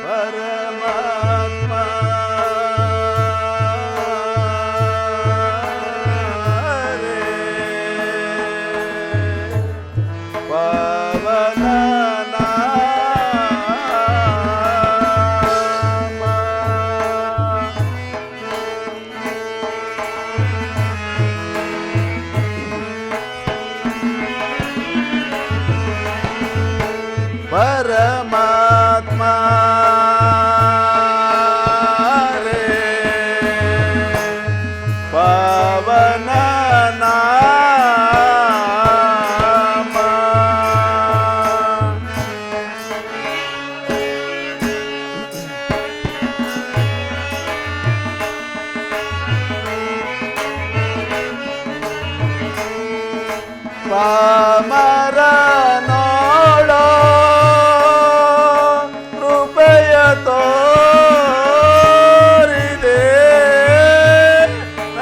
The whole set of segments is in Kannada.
ಪರಮಾತ್ಮ ಪರಮಾತ್ಮ ರೇ ಪವನ ನಾಮ ಪಾಮರ ನೋಡೋ ತೋರಿದೆ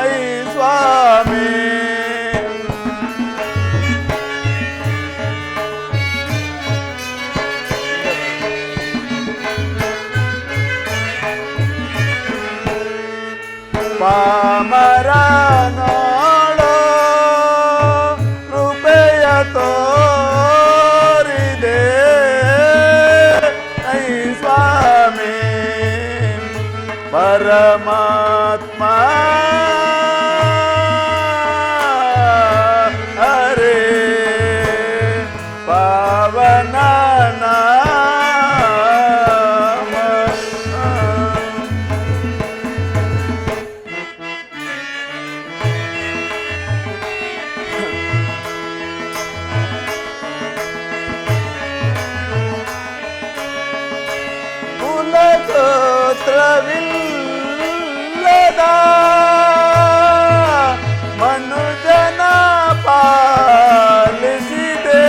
ಐ ಸ್ವಾಮಿ ಪಾಮರ ನೋಡೋ ರೂಪೆಯ ತೋರಿದೆ ಐ ಸ್ವಾಮಿ ಪರಮಾತ್ಮ ಹರೇ ಪಾವನ ನಾಮ ಕುಲಗೋತ್ರವಿಲ್ಲದ ಮನುಜನ ಪಾಲಿಸಿದೆ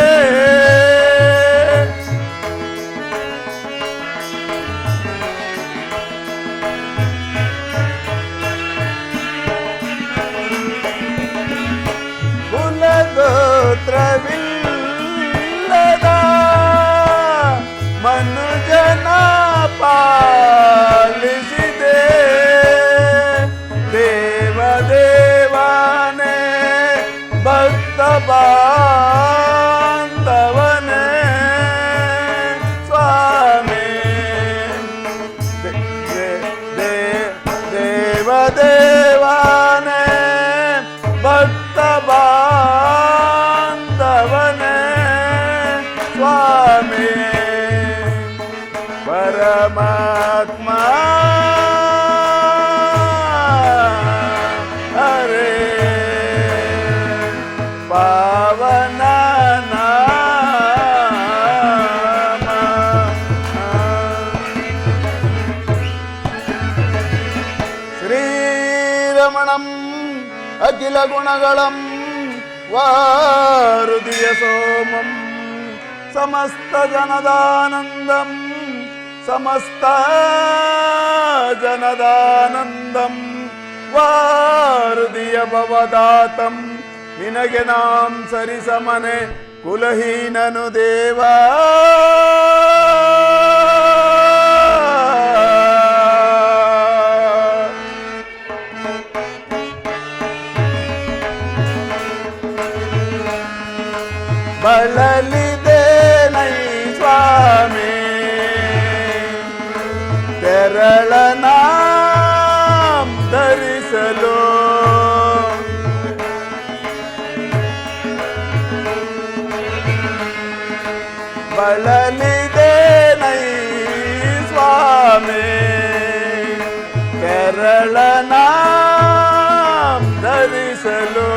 ಕುಲಗೋತ್ರವಿಲ್ಲದ ಮನುಜನ ಪಾಲಿಸಿದೆ ದೇವದೇವನೇ ಭಕ್ತ ಬಾಂಧವನೇ ಸ್ವಾಮಿ ದೇವದೇವನೇ ಭಕ್ತ ಬಾಂಧವನೇ ಸ್ವಾಮಿ ಪರಮಾತ್ಮ ಹರೇ ಪಾವನ ನಾಮ ಶ್ರೀರಮಣಂ ಅಖಿಲ ಗುಣಗಳಂ ವಾರುದಿಯ ಸೋಮಂ ಸಮಸ್ತ ಜನದಾನಂದಂ ಸಮಸ್ತ ಜನದಾನಂದಂ ವಾರುದಿಯ ಭವದಾತಂ ನಿನಗೆ ನಾಂ ಸರಿಸಮನೆ ಕುಲಹೀನನು ದೇವಾ ಬಳಲಿದೆ ನೈ ಸ್ವಾಮಿ ತೆರಳನ ಧರಿಸಲು ಬಳಲಿದೆ ನೈ ಸ್ವಾಮಿ ತೆರಳನ ಧರಿಸಲು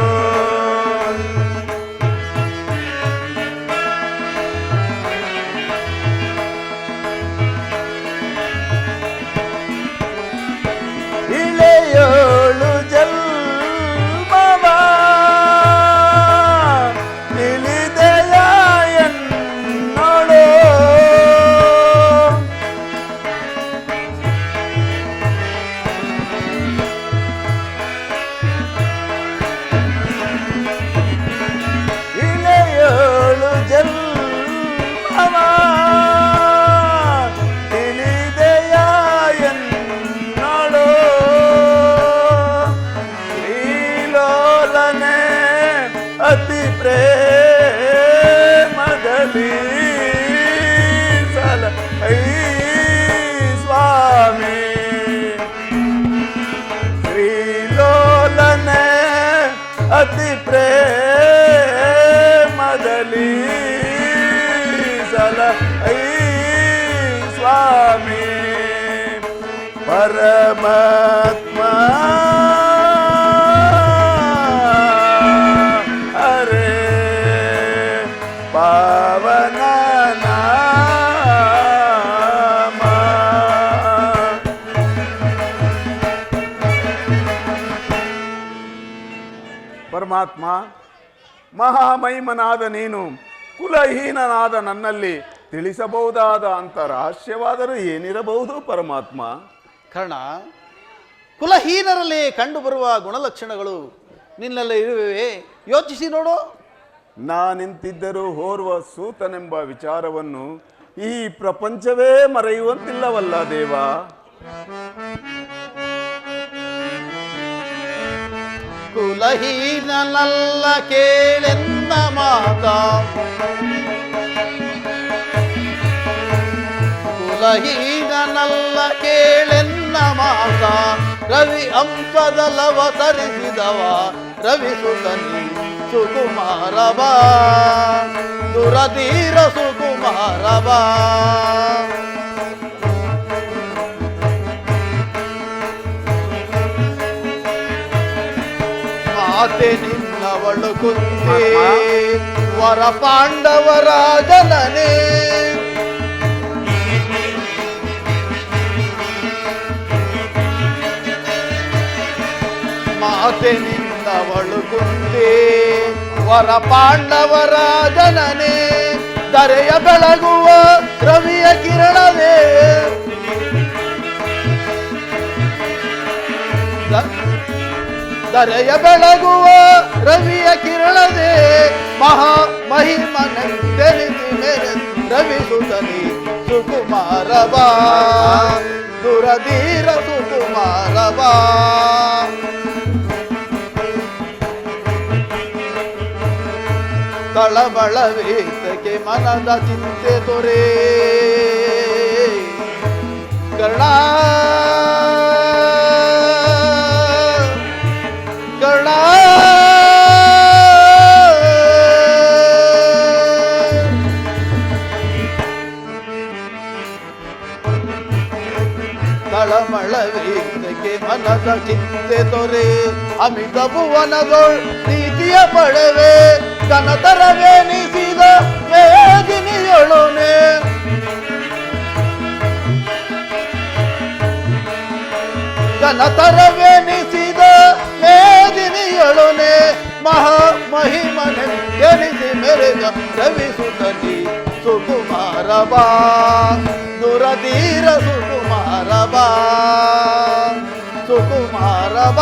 ಪರಮಾತ್ಮ ಹರೇ ಪಾವನ ನಾಮ. ಪರಮಾತ್ಮ, ಮಹಾಮಹಿಮನಾದ ನೀನು ಕುಲಹೀನನಾದ ನನ್ನಲ್ಲಿ ತಿಳಿಸಬಹುದಾದ ಅಂತ ರಹಸ್ಯವಾದರೂ ಏನಿರಬಹುದು ಪರಮಾತ್ಮ? ಕರ್ಣ, ಕುಲಹೀನರಲ್ಲಿ ಕಂಡುಬರುವ ಗುಣಲಕ್ಷಣಗಳು ನಿನ್ನಲ್ಲಿ ಇರುವೆ, ಯೋಚಿಸಿ ನೋಡು. ನಾನಿಂತಿದ್ದರೂ ಓರ್ವ ಸೂತನೆಂಬ ವಿಚಾರವನ್ನು ಈ ಪ್ರಪಂಚವೇ ಮರೆಯುವಂತಿಲ್ಲವಲ್ಲ ದೇವ. ಕುಲಹೀನನಲ್ಲ ಕೇಳೆನ್ನ ಮಾತ, ಕುಲಹೀನನಲ್ಲ ಕೇಳೆನ್ನ ಮಾತ, ರವಿ ಅಂಶದಲವತರಿಸಿದವ ರವಿಸುತನಿ ಸುಕುಮಾರವ, ದುರಧೀರ ಸುಕುಮಾರವ. ಮಾತೆ ನಿನ್ನವಳು ಕುಂತಿ ವರ ಪಾಂಡವರ ಜನನೇ, ಮಾತೆ ನಿನ್ನವಳು ಕುಂತಿ ವರ ಪಾಂಡವರ ಜನನೇ, ಧರೆಯ ಬೆಳಗುವ ರವಿಯ ಕಿರಣವೇ, ಧರೆಯ ಬೆಳಗುವ ರವಿಯ ಕಿರಣವೇ, ಮಹಾ ಮಹಿಮನೆಂದೆನಿಸಿ ಮೇರೆ ರವಿಸುತ್ತಲಿ ಸುಕುಮಾರವ, ದುರಧೀರ ಸುಕುಮಾರವ. ತಳಬಳವೇತಕ್ಕೆ ಮನದ ಚಿಂತೆ ತೊರೆ ಕರ್ಣ, ಕರ್ಣ ತಳಮಳವೇತಕ್ಕೆ ಮನದ ಚಿಂತೆ ತೊರೆ, ಅಮಿತ ಭುವನದೊಳ್ ನೀತಿಯ ಪಡೆವೆ, ಕನತರವೆನಿಸಿದ ವೇದಿನಿಯೊಳುನೆ, ಕನತರವೆನಿಸಿದ ವೇದಿನಿಯೊಳುನೆ, ಮಹಾ ಮಹಿಮನೆಂದೆನಿಸಿ ಮೆರೆದ ರವಿಸುತ್ತಲಿ ಸುಕುಮಾರವ, ದುರಧೀರ ಸುಕುಮಾರವ, ಸುಕುಮಾರವ,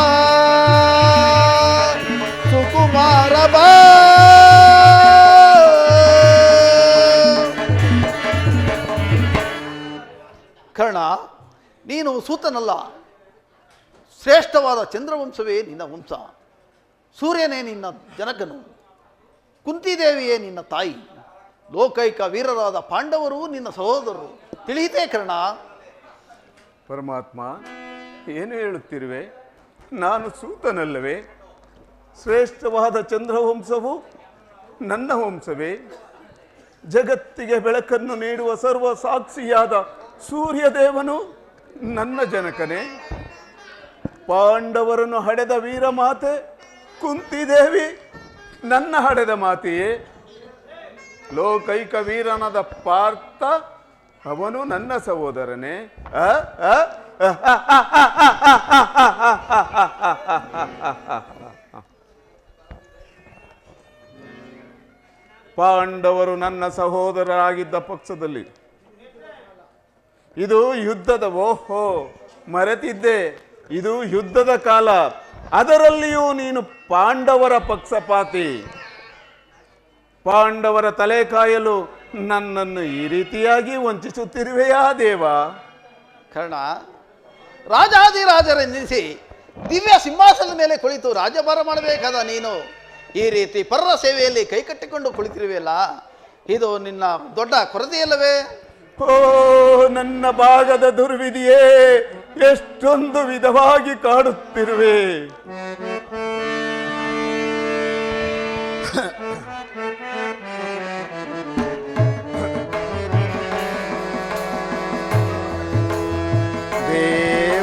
ಸುಕುಮಾರವ. ಕರ್ಣ, ನೀನು ಸೂತನಲ್ಲ, ಶ್ರೇಷ್ಠವಾದ ಚಂದ್ರವಂಶವೇ ನಿನ್ನ ವಂಶ, ಸೂರ್ಯನೇ ನಿನ್ನ ಜನಕನು, ಕುಂತಿದೇವಿಯೇ ನಿನ್ನ ತಾಯಿ, ಲೋಕೈಕ ವೀರರಾದ ಪಾಂಡವರು ನಿನ್ನ ಸಹೋದರರು. ತಿಳಿಯಿತೇ ಕರ್ಣ? ಪರಮಾತ್ಮ, ಏನು ಹೇಳುತ್ತಿರುವೆ? ನಾನು ಸೂತನಲ್ಲವೇ? ಶ್ರೇಷ್ಠವಾದ ಚಂದ್ರವಂಶವು ನನ್ನ ವಂಶವೇ? ಜಗತ್ತಿಗೆ ಬೆಳಕನ್ನು ನೀಡುವ ಸರ್ವ ಸಾಕ್ಷಿಯಾದ ಸೂರ್ಯದೇವನು ನನ್ನ ಜನಕನೇ? ಪಾಂಡವರನ್ನು ಹಡೆದ ವೀರಮಾತೆ ಕುಂತಿದೇವಿ ನನ್ನ ಹಡೆದ ಮಾತೆಯೇ? ಲೋಕೈಕ ವೀರನಾದ ಪಾರ್ಥ ಅವನು ನನ್ನ ಸಹೋದರನೇ? ಪಾಂಡವರು ನನ್ನ ಸಹೋದರರಾಗಿದ್ದ ಪಕ್ಷದಲ್ಲಿ ಇದು ಯುದ್ಧದ, ಓಹೋ ಮರೆತಿದ್ದೆ, ಇದು ಯುದ್ಧದ ಕಾಲ. ಅದರಲ್ಲಿಯೂ ನೀನು ಪಾಂಡವರ ಪಕ್ಷಪಾತಿ. ಪಾಂಡವರ ತಲೆ ಕಾಯಲು ನನ್ನನ್ನು ಈ ರೀತಿಯಾಗಿ ವಂಚಿಸುತ್ತಿರುವೆಯಾ ದೇವ? ಕರ್ಣ, ರಾಜಾದಿರಾಜರೆಂದಿಸಿ ದಿವ್ಯ ಸಿಂಹಾಸನದ ಮೇಲೆ ಕುಳಿತು ರಾಜ್ಯಭಾರ ಮಾಡಬೇಕಾದ ನೀನು ಈ ರೀತಿ ಪರರ ಸೇವೆಯಲ್ಲಿ ಕೈಕಟ್ಟಿಕೊಂಡು ಕುಳಿತಿರುವೆಯಲ್ಲ, ಇದು ನಿನ್ನ ದೊಡ್ಡ ಕೊರತೆಯಲ್ಲವೇ? ಓ ನನ್ನ ಭಾಗದ ದುರ್ವಿಧಿಯೇ, ಎಷ್ಟೊಂದು ವಿಧವಾಗಿ ಕಾಡುತ್ತಿರುವೆ. ದೇವ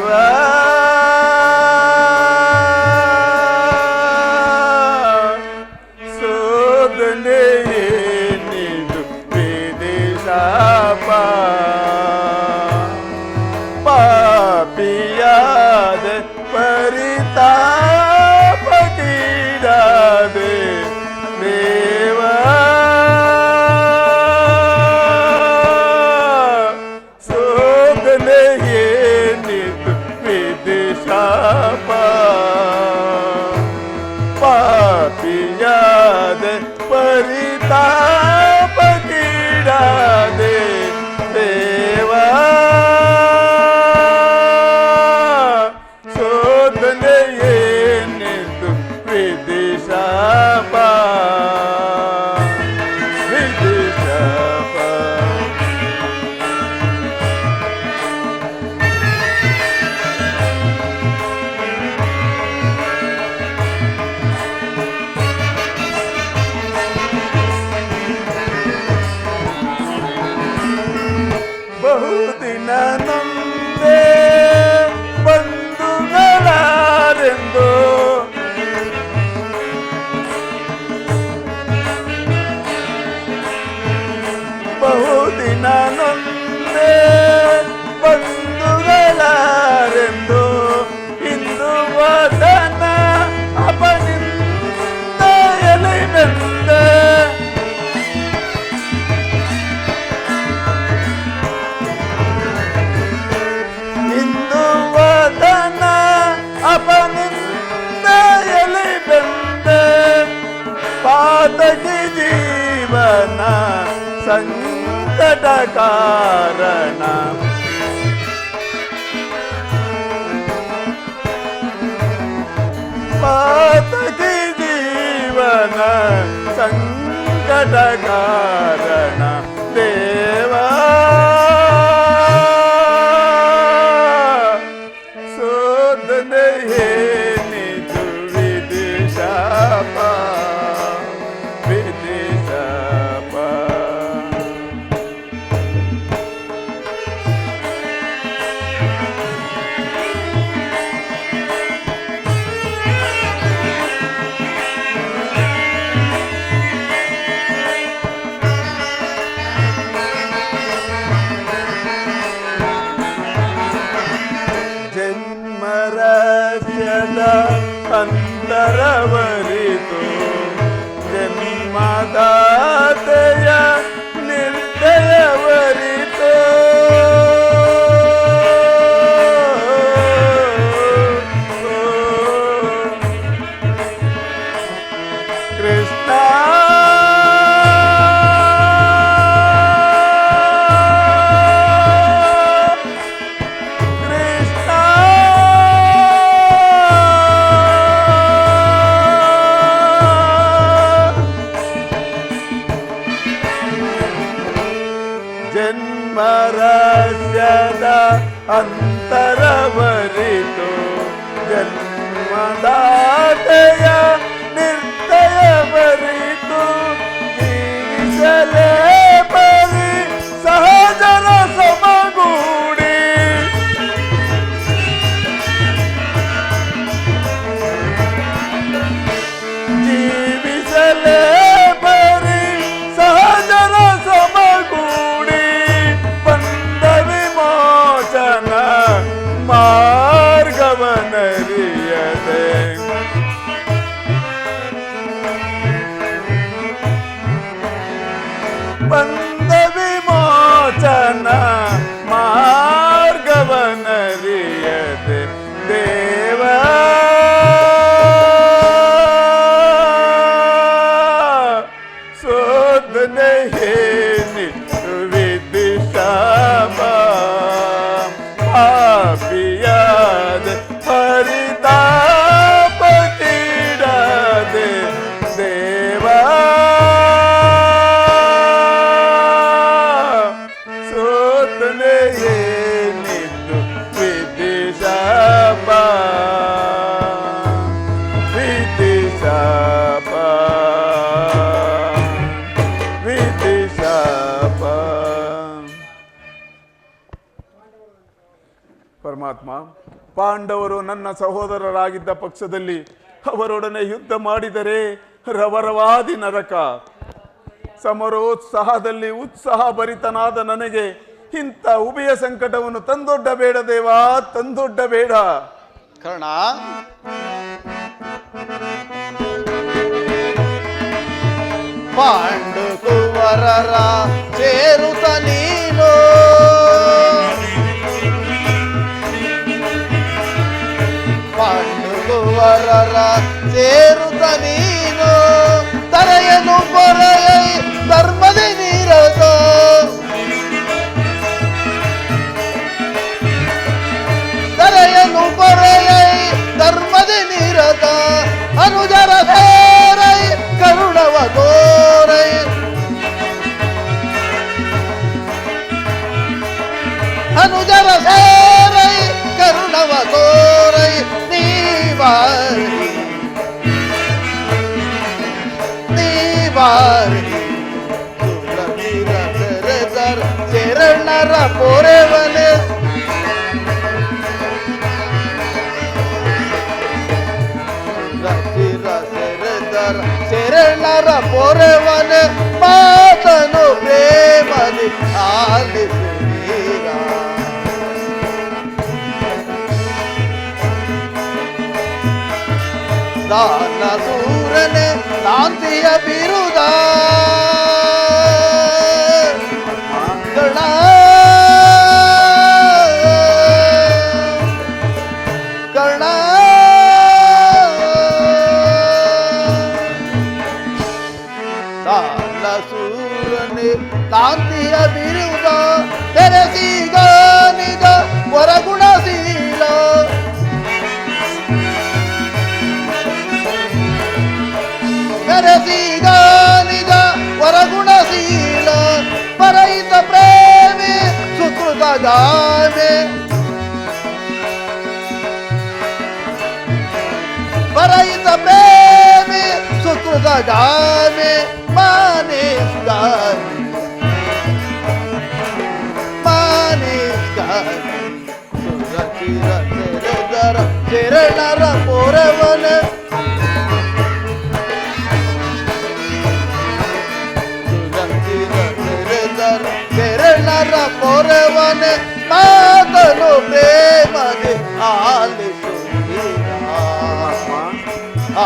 ಶೋಧನೆ ಏನಿದು ವಿಧಿ ಶಾಪ ಪಾಪಿಯಾದೆ ಪರಿತಾಪ ಕೀಡಾದೆ ದೇವಾ ಶೋಧನೆ ಏನಿದು ವಿಧಿ ಶಾಪ ವಿಧಿ ಶಾಪ ಬಹುದಿನ ನೊಂದೆ ಬಂಧುಗಳಾರೆಂದು ಬಹುದಿನ ನೊಂದೆ ಬಂಧುಗಳಾರೆಂದು ಇಂದು ವದನ ಅಪನಿಂದ ಎಲೆ ಬೆಂದೆ ಇಂದು ವದನ ಅಪನಿಂದ ಎಲೆ ಬೆಂದೆ ಪಾತಕಿ ಜೀವನ ಸಂಕಟ ಕಾರಣ ಪಾತಕಿ ಜೀವನ ಸಂಕಟ ಕಾರಣ ದೇವಾ ಶೋಧನೆ ಏನಿದು ವಿಧಿ ಶಾಪ ವಿಧಿ ಶಾಪ ಜನ್ಮರಹಸ್ಯದ ಅಂತರವರಿತು ಜನ್ಮದಾತೆಯ ನಿರ್ದಯವರಿತು ಕೃಷ್ಣ ಜನ್ಮರಹಸ್ಯದ ಅಂತರವರಿತು ಜನ್ಮದಾತೆಯ ನಿರ್ದಯವರಿತು ಜೀವಿಸಲೇ ಬರಿ ಸಹಜರ ಸಮಗೂಡಿ ಜೀವಿಸಲೇ ಬರಿ ಸಹಜರ ಸಮಗೂಡಿ ಬಂದ ವಿಮೋಚನ ಮಾರ್ಗವನರಿಯದೆ ಬಂದ ವಿಮೋಚನ ಮಾರ್ಗವನರಿಯದೆ ದೇವಾ ಶೋಧನೆ ಏನಿದು ವಿಧಿ ಶಾಪ ಪಾಪಿಯಾದೆ ಪರಿತಾಪ ಕೀಡಾದೆ ದೇವಾ ಶೋಧನೆ ಏನಿದು ವಿಧಿ ಶಾಪ ವಿಧಿ ಶಾಪ ವಿಧಿ ಶಾಪ. ಪರಮಾತ್ಮ, ಪಾಂಡವರು ನನ್ನ ಸಹೋದರರಾಗಿದ್ದ ಪಕ್ಷದಲ್ಲಿ ಅವರೊಡನೆ ಯುದ್ಧ ಮಾಡಿದರೆ ರವರವಾದಿ ನರಕ. ಸಮರೋತ್ಸಾಹದಲ್ಲಿ ಉತ್ಸಾಹ ಭರಿತನಾದ ನನಗೆ ಇಂಥ ಉಭಯ ಸಂಕಟವನ್ನು ತಂದೊಡ್ಡಬೇಡ ದೇವಾ, ತಂದೊಡ್ಡಬೇಡ. ಕರ್ಣ, ಪಾಂಡು ಕುವರರ ಸೇರುತ್ತ ನೀನು ದರ ಸೇರುತ್ತ ನೀನು ತರೆಯನು ಪೊರೆಯ ಧರ್ಮದ ನೀರತ ತರೆಯನು ಪೊರೆಯ ಧರ್ಮದ ನೀರತ ಅನುಜರ ಸೇರೈ ಕರುಣವ ತೋರೈ ಅನುಜರ ಸೇರೈ ಕರುಣವ ತೋರೈ ನೀವಾರಿ ತುಳಸಿರ ಸೆರೆದರ ಶರಣರ ಪೊರೆವನೆ ತುಳಸಿರ ಸೆರೆದರ ಶರಣರ ಪೊರೆವನೆ ಮಾತನು ಪ್ರೇಮದಿ ಆಲಿಸುವೀರ ದಾನ ಸೂರನೆ ಶಾಂತಿಯ ಬಿರುದ ಗಣ ಕರ್ಣ ದಾನ ಸೂರನೆ ಶಾಂತಿಯ ಬಿರುದ ತೆರೆಸಿಗ ನಿಜ ಹೊರಗುಣಶೀಲ ಕರೆಸಿಗ ನಿಜ ಹೊರಗುಣಶೀಲ ಪರಹಿತ ಪ್ರೇಮಿ ಸುಕೃತ ಗಾಮೆ ಪರಹಿತ ಪ್ರೇಮಿ ಸುಕೃತ ಗಾಮೆ ಮಾನೇಶ್ ಗಾಮಿ ಸುರಚಿರ ಸೆರೆದರ ಶರಣರ ಪೊರೆವನ ಶರಣರ ಪೊರೆವನೆ ಮಾತನು ಪ್ರೇಮನೆ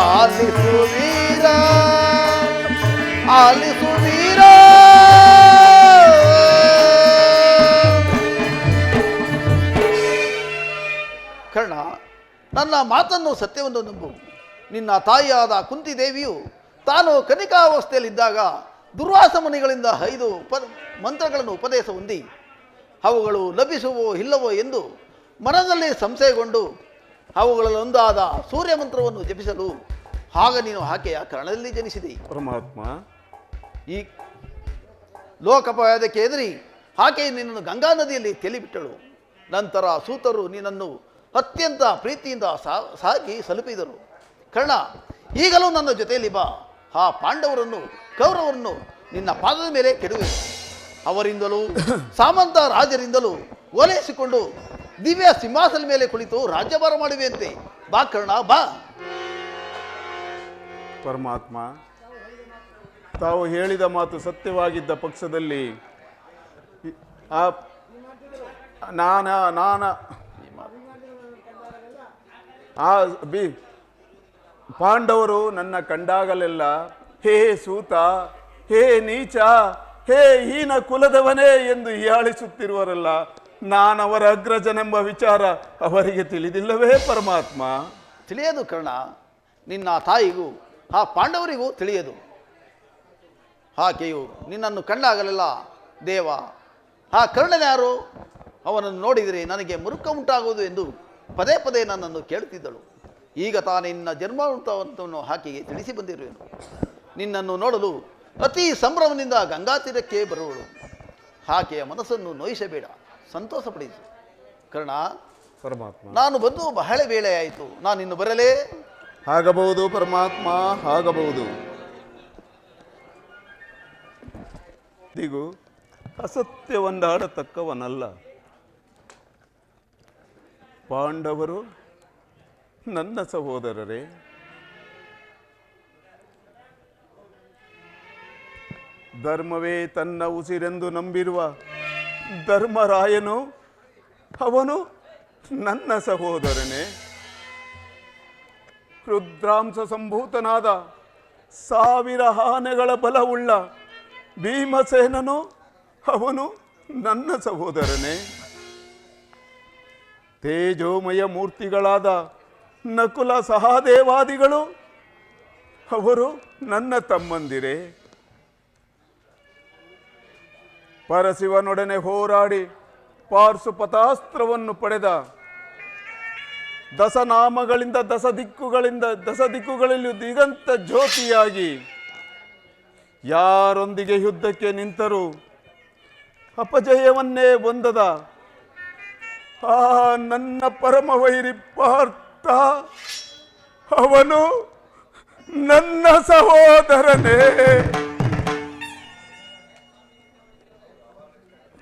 ಆಲಿಸುವೀರ ಆಲಿಸುವೀರ ಕರ್ಣ, ನನ್ನ ಮಾತನ್ನು ಸತ್ಯವನ್ನು ನಂಬು. ನಿನ್ನ ತಾಯಿಯಾದ ಕುಂತಿದೇವಿಯು ತಾನು ಕನಿಕಾವಸ್ಥೆಯಲ್ಲಿದ್ದಾಗ ದುರ್ವಾಸ ಮುನಿಗಳಿಂದ 5 ಮಂತ್ರಗಳನ್ನು ಉಪದೇಶ ಹೊಂದಿ ಅವುಗಳು ಲಭಿಸುವೋ ಇಲ್ಲವೋ ಎಂದು ಮನದಲ್ಲಿ ಸಂಶಯಗೊಂಡು ಅವುಗಳಲ್ಲೊಂದಾದ ಸೂರ್ಯ ಮಂತ್ರವನ್ನು ಜಪಿಸಲು ಆಗ ನೀನು ಆಕೆಯ ಕರ್ಣದಲ್ಲಿ ಜನಿಸಿದೆ. ಪರಮಾತ್ಮ, ಈ ಲೋಕಪಾಯದಕ್ಕೆ ಎದುರಿ ಆಕೆ ನಿನ್ನನ್ನು ಗಂಗಾ ನದಿಯಲ್ಲಿ ತೆಲಿಬಿಟ್ಟಳು. ನಂತರ ಸೂತರು ನಿನ್ನನ್ನು ಅತ್ಯಂತ ಪ್ರೀತಿಯಿಂದ ಸಾಕಿ ಸಲುಪಿದರು. ಕರ್ಣ, ಈಗಲೂ ನನ್ನ ಜೊತೆಯಲ್ಲಿ ಬಾ. ಆ ಪಾಂಡವರನ್ನು ಕೌರವರನ್ನು ನಿನ್ನ ಪಾದದ ಮೇಲೆ ಕೆಡುವೆ. ಅವರಿಂದಲೂ ಸಾಮಂತ ರಾಜರಿಂದಲೂ ಓಲೈಸಿಕೊಂಡು ದಿವ್ಯ ಸಿಂಹಾಸನ ಮೇಲೆ ಕುಳಿತು ರಾಜ್ಯಭಾರ ಮಾಡುವೆಯಂತೆ. ಬಾ ಕರ್ಣ, ಬಾ. ಪರಮಾತ್ಮ, ತಾವು ಹೇಳಿದ ಮಾತು ಸತ್ಯವಾಗಿದ್ದ ಪಕ್ಷದಲ್ಲಿ ಪಾಂಡವರು ನನ್ನ ಕಂಡಾಗಲೆಲ್ಲ ಹೇ ಸೂತ, ಹೇ ನೀಚ, ಹೇ ಹೀನ ಕುಲದವನೇ ಎಂದು ಹೀಯಾಳಿಸುತ್ತಿರುವರಲ್ಲ, ನಾನವರ ಅಗ್ರಜನೆಂಬ ವಿಚಾರ ಅವರಿಗೆ ತಿಳಿದಿಲ್ಲವೇ ಪರಮಾತ್ಮ? ತಿಳಿಯದು ಕರ್ಣ. ನಿನ್ನ ತಾಯಿಗೂ ಆ ಪಾಂಡವರಿಗೂ ತಿಳಿಯದು. ಆಕೆಯು ನಿನ್ನನ್ನು ಕಂಡಾಗಲೆಲ್ಲ ದೇವ, ಆ ಕರ್ಣನ್ಯಾರು, ಅವನನ್ನು ನೋಡಿದರೆ ನನಗೆ ಮುರುಕ ಉಂಟಾಗುವುದು ಎಂದು ಪದೇ ಪದೇ ನನ್ನನ್ನು ಕೇಳುತ್ತಿದ್ದಳು. ಈಗ ತಾನೇ ನಿನ್ನ ಜನ್ಮವಂತವನ್ನು ಆಕೆಗೆ ತಿಳಿಸಿ ಬಂದಿರುವೆನು. ನಿನ್ನನ್ನು ನೋಡಲು ಅತಿ ಸಂಭ್ರಮದಿಂದ ಗಂಗಾ ತೀರಕ್ಕೆ ಬರುವಳು. ಆಕೆಯ ಮನಸ್ಸನ್ನು ನೋಯಿಸಬೇಡ, ಸಂತೋಷಪಡಿಸು. ಕರ್ಣ, ಪರಮಾತ್ಮ, ನಾನು ಬಂದು ಬಹಳ ವೇಳೆ ಆಯಿತು. ನಾನು ಇನ್ನು ಬರಲೇ? ಆಗಬಹುದು ಪರಮಾತ್ಮ, ಆಗಬಹುದು. ದಿಗು ಅಸತ್ಯವನ್ನಾಡತಕ್ಕವನಲ್ಲ. ಪಾಂಡವರು ನನ್ನ ಸಹೋದರರೇ. ಧರ್ಮವೇ ತನ್ನ ಉಸಿರೆಂದು ನಂಬಿರುವ ಧರ್ಮರಾಯನು ಅವನು ನನ್ನ ಸಹೋದರನೇ. ರುದ್ರಾಂಶ ಸಂಭೂತನಾದ 1000 ಆನೆಗಳ ಬಲವುಳ್ಳ ಭೀಮಸೇನನು ಅವನು ನನ್ನ ಸಹೋದರನೇ. ತೇಜೋಮಯ ಮೂರ್ತಿಗಳಾದ ನಕುಲ ಸಹದೇವಾದಿಗಳು ಅವರು ನನ್ನ ತಮ್ಮಂದಿರೇ. ಪರಶಿವನೊಡನೆ ಹೋರಾಡಿ ಪಾರ್ಶುಪತಾಸ್ತ್ರವನ್ನು ಪಡೆದ ದಶನಾಮಗಳಿಂದ ದಶದಿಕ್ಕುಗಳಲ್ಲಿ ದಿಗಂತ ಜ್ಯೋತಿಯಾಗಿ ಯಾರೊಂದಿಗೆ ಯುದ್ಧಕ್ಕೆ ನಿಂತರೂ ಅಪಜಯವನ್ನೇ ಹೊಂದದ ಆ ನನ್ನ ಪರಮವೈರಿ ಪಾರ್ಥ, ಅವನು ನನ್ನ ಸಹೋದರನೇ.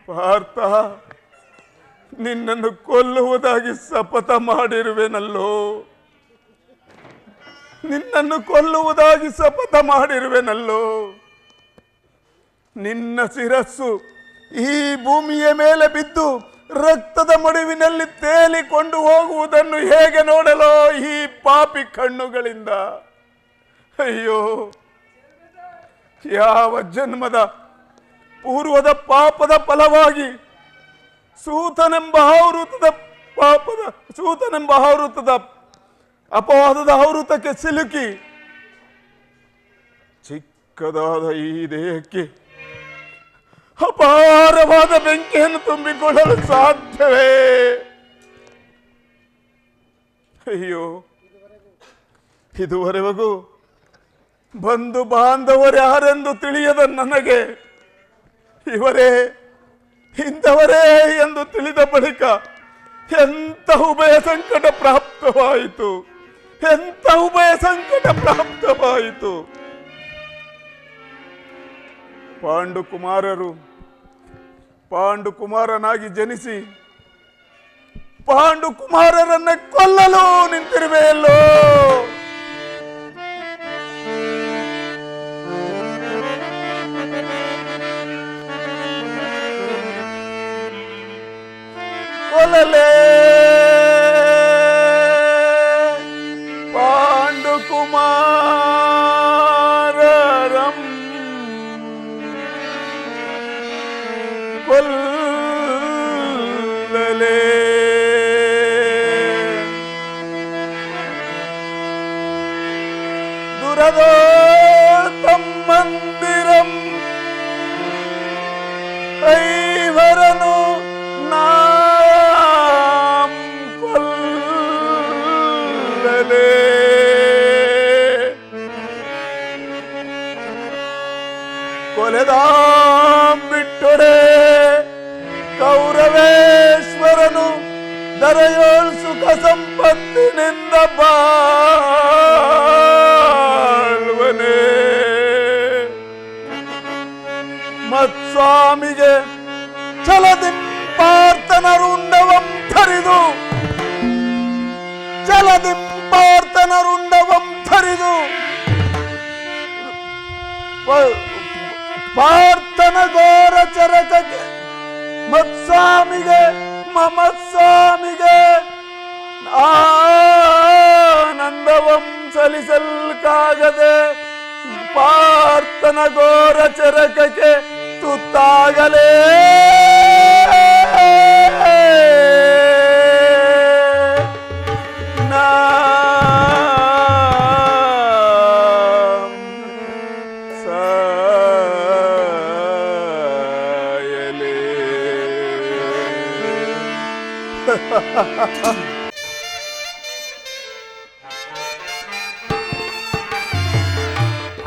ಪಾರ್ಥ, ನಿನ್ನನ್ನು ಕೊಲ್ಲುವುದಾಗಿ ಶಪಥ ಮಾಡಿರುವೆನಲ್ಲೋ, ನಿನ್ನನ್ನು ಕೊಲ್ಲುವುದಾಗಿ ಶಪಥ ಮಾಡಿರುವೆನಲ್ಲೋ. ನಿನ್ನ ಶಿರಸ್ಸು ಈ ಭೂಮಿಯ ಮೇಲೆ ಬಿದ್ದು ರಕ್ತದ ಮಡುವಿನಲ್ಲಿ ತೇಲಿಕೊಂಡು ಹೋಗುವುದನ್ನು ಹೇಗೆ ನೋಡಲೋ ಈ ಪಾಪಿ ಕಣ್ಣುಗಳಿಂದ. ಅಯ್ಯೋ, ಯಾವ ಜನ್ಮದ ಪೂರ್ವದ ಪಾಪದ ಫಲವಾಗಿ ಸೂತನೆಂಬ ಆವೃತದ ಅಪವಾದದ ಆವೃತಕ್ಕೆ ಸಿಲುಕಿ ಚಿಕ್ಕದಾದ ಈ ದೇಹಕ್ಕೆ ಅಪಾರವಾದ ಬೆಂಕಿಯನ್ನು ತುಂಬಿಕೊಳ್ಳಲು ಸಾಧ್ಯವೇ? ಅಯ್ಯೋ, ಇದುವರೆಗೂ ಬಂಧು ಬಾಂಧವರ್ಯಾರೆಂದು ತಿಳಿಯದ ನನಗೆ ಇಂಥವರೇ ಎಂದು ತಿಳಿದ ಬಳಿಕ ಎಂಥ ಉಭಯ ಸಂಕಟ ಪ್ರಾಪ್ತವಾಯಿತು. ಪಾಂಡುಕುಮಾರನಾಗಿ ಜನಿಸಿ ಪಾಂಡುಕುಮಾರರನ್ನೇ ಕೊಲ್ಲಲು ನಿಂತಿರುವೆಯಲ್ಲೋ. ಕೊಲ್ಲಲೇ ಪಾಂಡುಕುಮಾರರಂ ಕೊಲ್ಲಲೇ. ದುರದೋ ತಮ್ಮಂದಿರಂ ಐವರನು ನಾಂ ಕೊಲ್ಲಲೇ. ಕೊಲೆದಾಂ ಬಿಟ್ಟೊಡೆ ಕೌರವೇಶ್ವರನು ದರೆಯೋಳ್ ಸುಖ ಸಂಪತ್ತಿನಿಂದ ಬಾಳ್ವನೇ. ಮತ್ಸ್ವಾಮಿಗೆ ಛಲದಿಂ ಪಾರ್ಥನರುಂಡವಂ ಥರಿದು ಪಾರ್ಥನ ಘೋರ ಚರಕಕ್ಕೆ ಮತ್ಸ್ವಾಮಿಗೆ ಆನಂದವಂ ಸಲಿಸಲ್ಕಾಗದೆ ಪಾರ್ಥನ ಘೋರ ಚರಕಕ್ಕೆ ತುತ್ತಾಗಲೇ.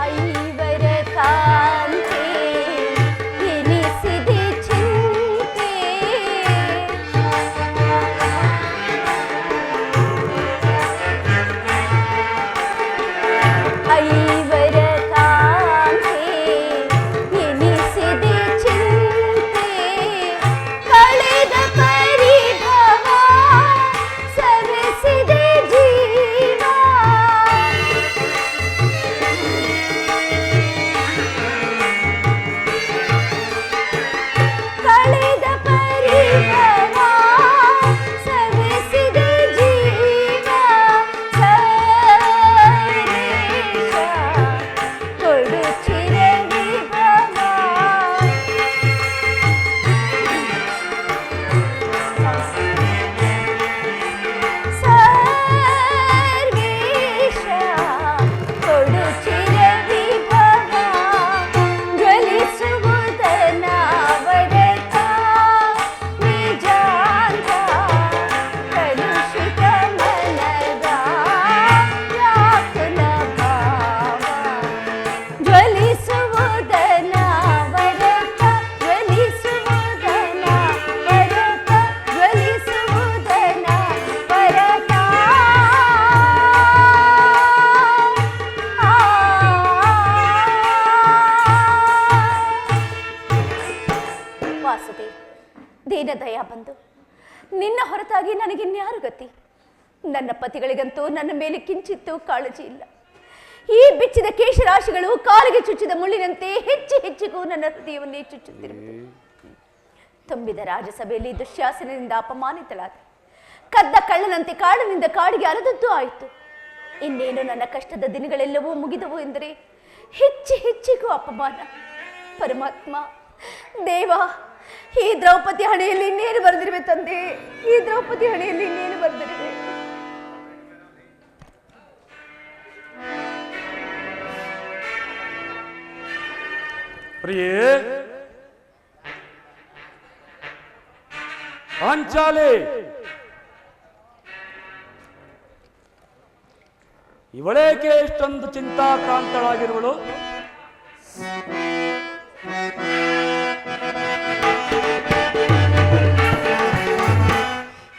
ಐವರ ಕಾಂತೆ ಎನಿಸಿದೆ ಚಿಂತೆ, ಐವರ ಕಾಂತೆ ಎನಿಸಿದೆ ಚಿಂತೆ, ಕಳೆದ ಪರಿಭವ ದಯ ಬಂದು ನಿನ್ನ ಹೊರತಾಗಿ ನನಗಿನ್ಯಾರು ಗತಿ? ನನ್ನ ಪತಿಗಳಿಗಂತೂ ನನ್ನ ಮೇಲೆ ಕಿಂಚಿತ್ತೂ ಕಾಳಜಿ ಇಲ್ಲ. ಈ ಬಿಚ್ಚಿದ ಕೇಶರಾಶಿಗಳು ಕಾಲಿಗೆ ಚುಚ್ಚಿದ ಮುಳ್ಳಿನಂತೆ ಹೆಚ್ಚಿಗೂ ನನ್ನ ಹೃದಯವನ್ನೇ ಚುಚ್ಚುತ್ತಿರುವುದು. ತುಂಬಿದ ರಾಜಸಭೆಯಲ್ಲಿ ದುಶ್ಯಾಸನದಿಂದ ಅಪಮಾನಿತಳಾದೆ. ಕದ್ದ ಕಳ್ಳನಂತೆ ಕಾಡಿನಿಂದ ಕಾಡಿಗೆ ಅಲದದ್ದು ಆಯಿತು. ಇನ್ನೇನು ನನ್ನ ಕಷ್ಟದ ದಿನಗಳೆಲ್ಲವೂ ಮುಗಿದವು ಎಂದರೆ ಹೆಚ್ಚಿಗೂ ಅಪಮಾನ. ಪರಮಾತ್ಮ, ದೇವ, ಈ ದ್ರೌಪದಿ ಹಣೆಯಲ್ಲಿ ಇನ್ನೇನು ಬರೆದಿರುವೆ ತಂದೆ? ಈ ದ್ರೌಪದಿ ಹಣೆಯಲ್ಲಿ ಇನ್ನೇನು ಬರೆದಿರುವೆ? ಪ್ರಿಯೇ ಪಾಂಚಾಲಿ, ಇವಳೇಕೆ ಎಷ್ಟೊಂದು ಚಿಂತಾಕ್ರಾಂತಳಾಗಿರುವಳು?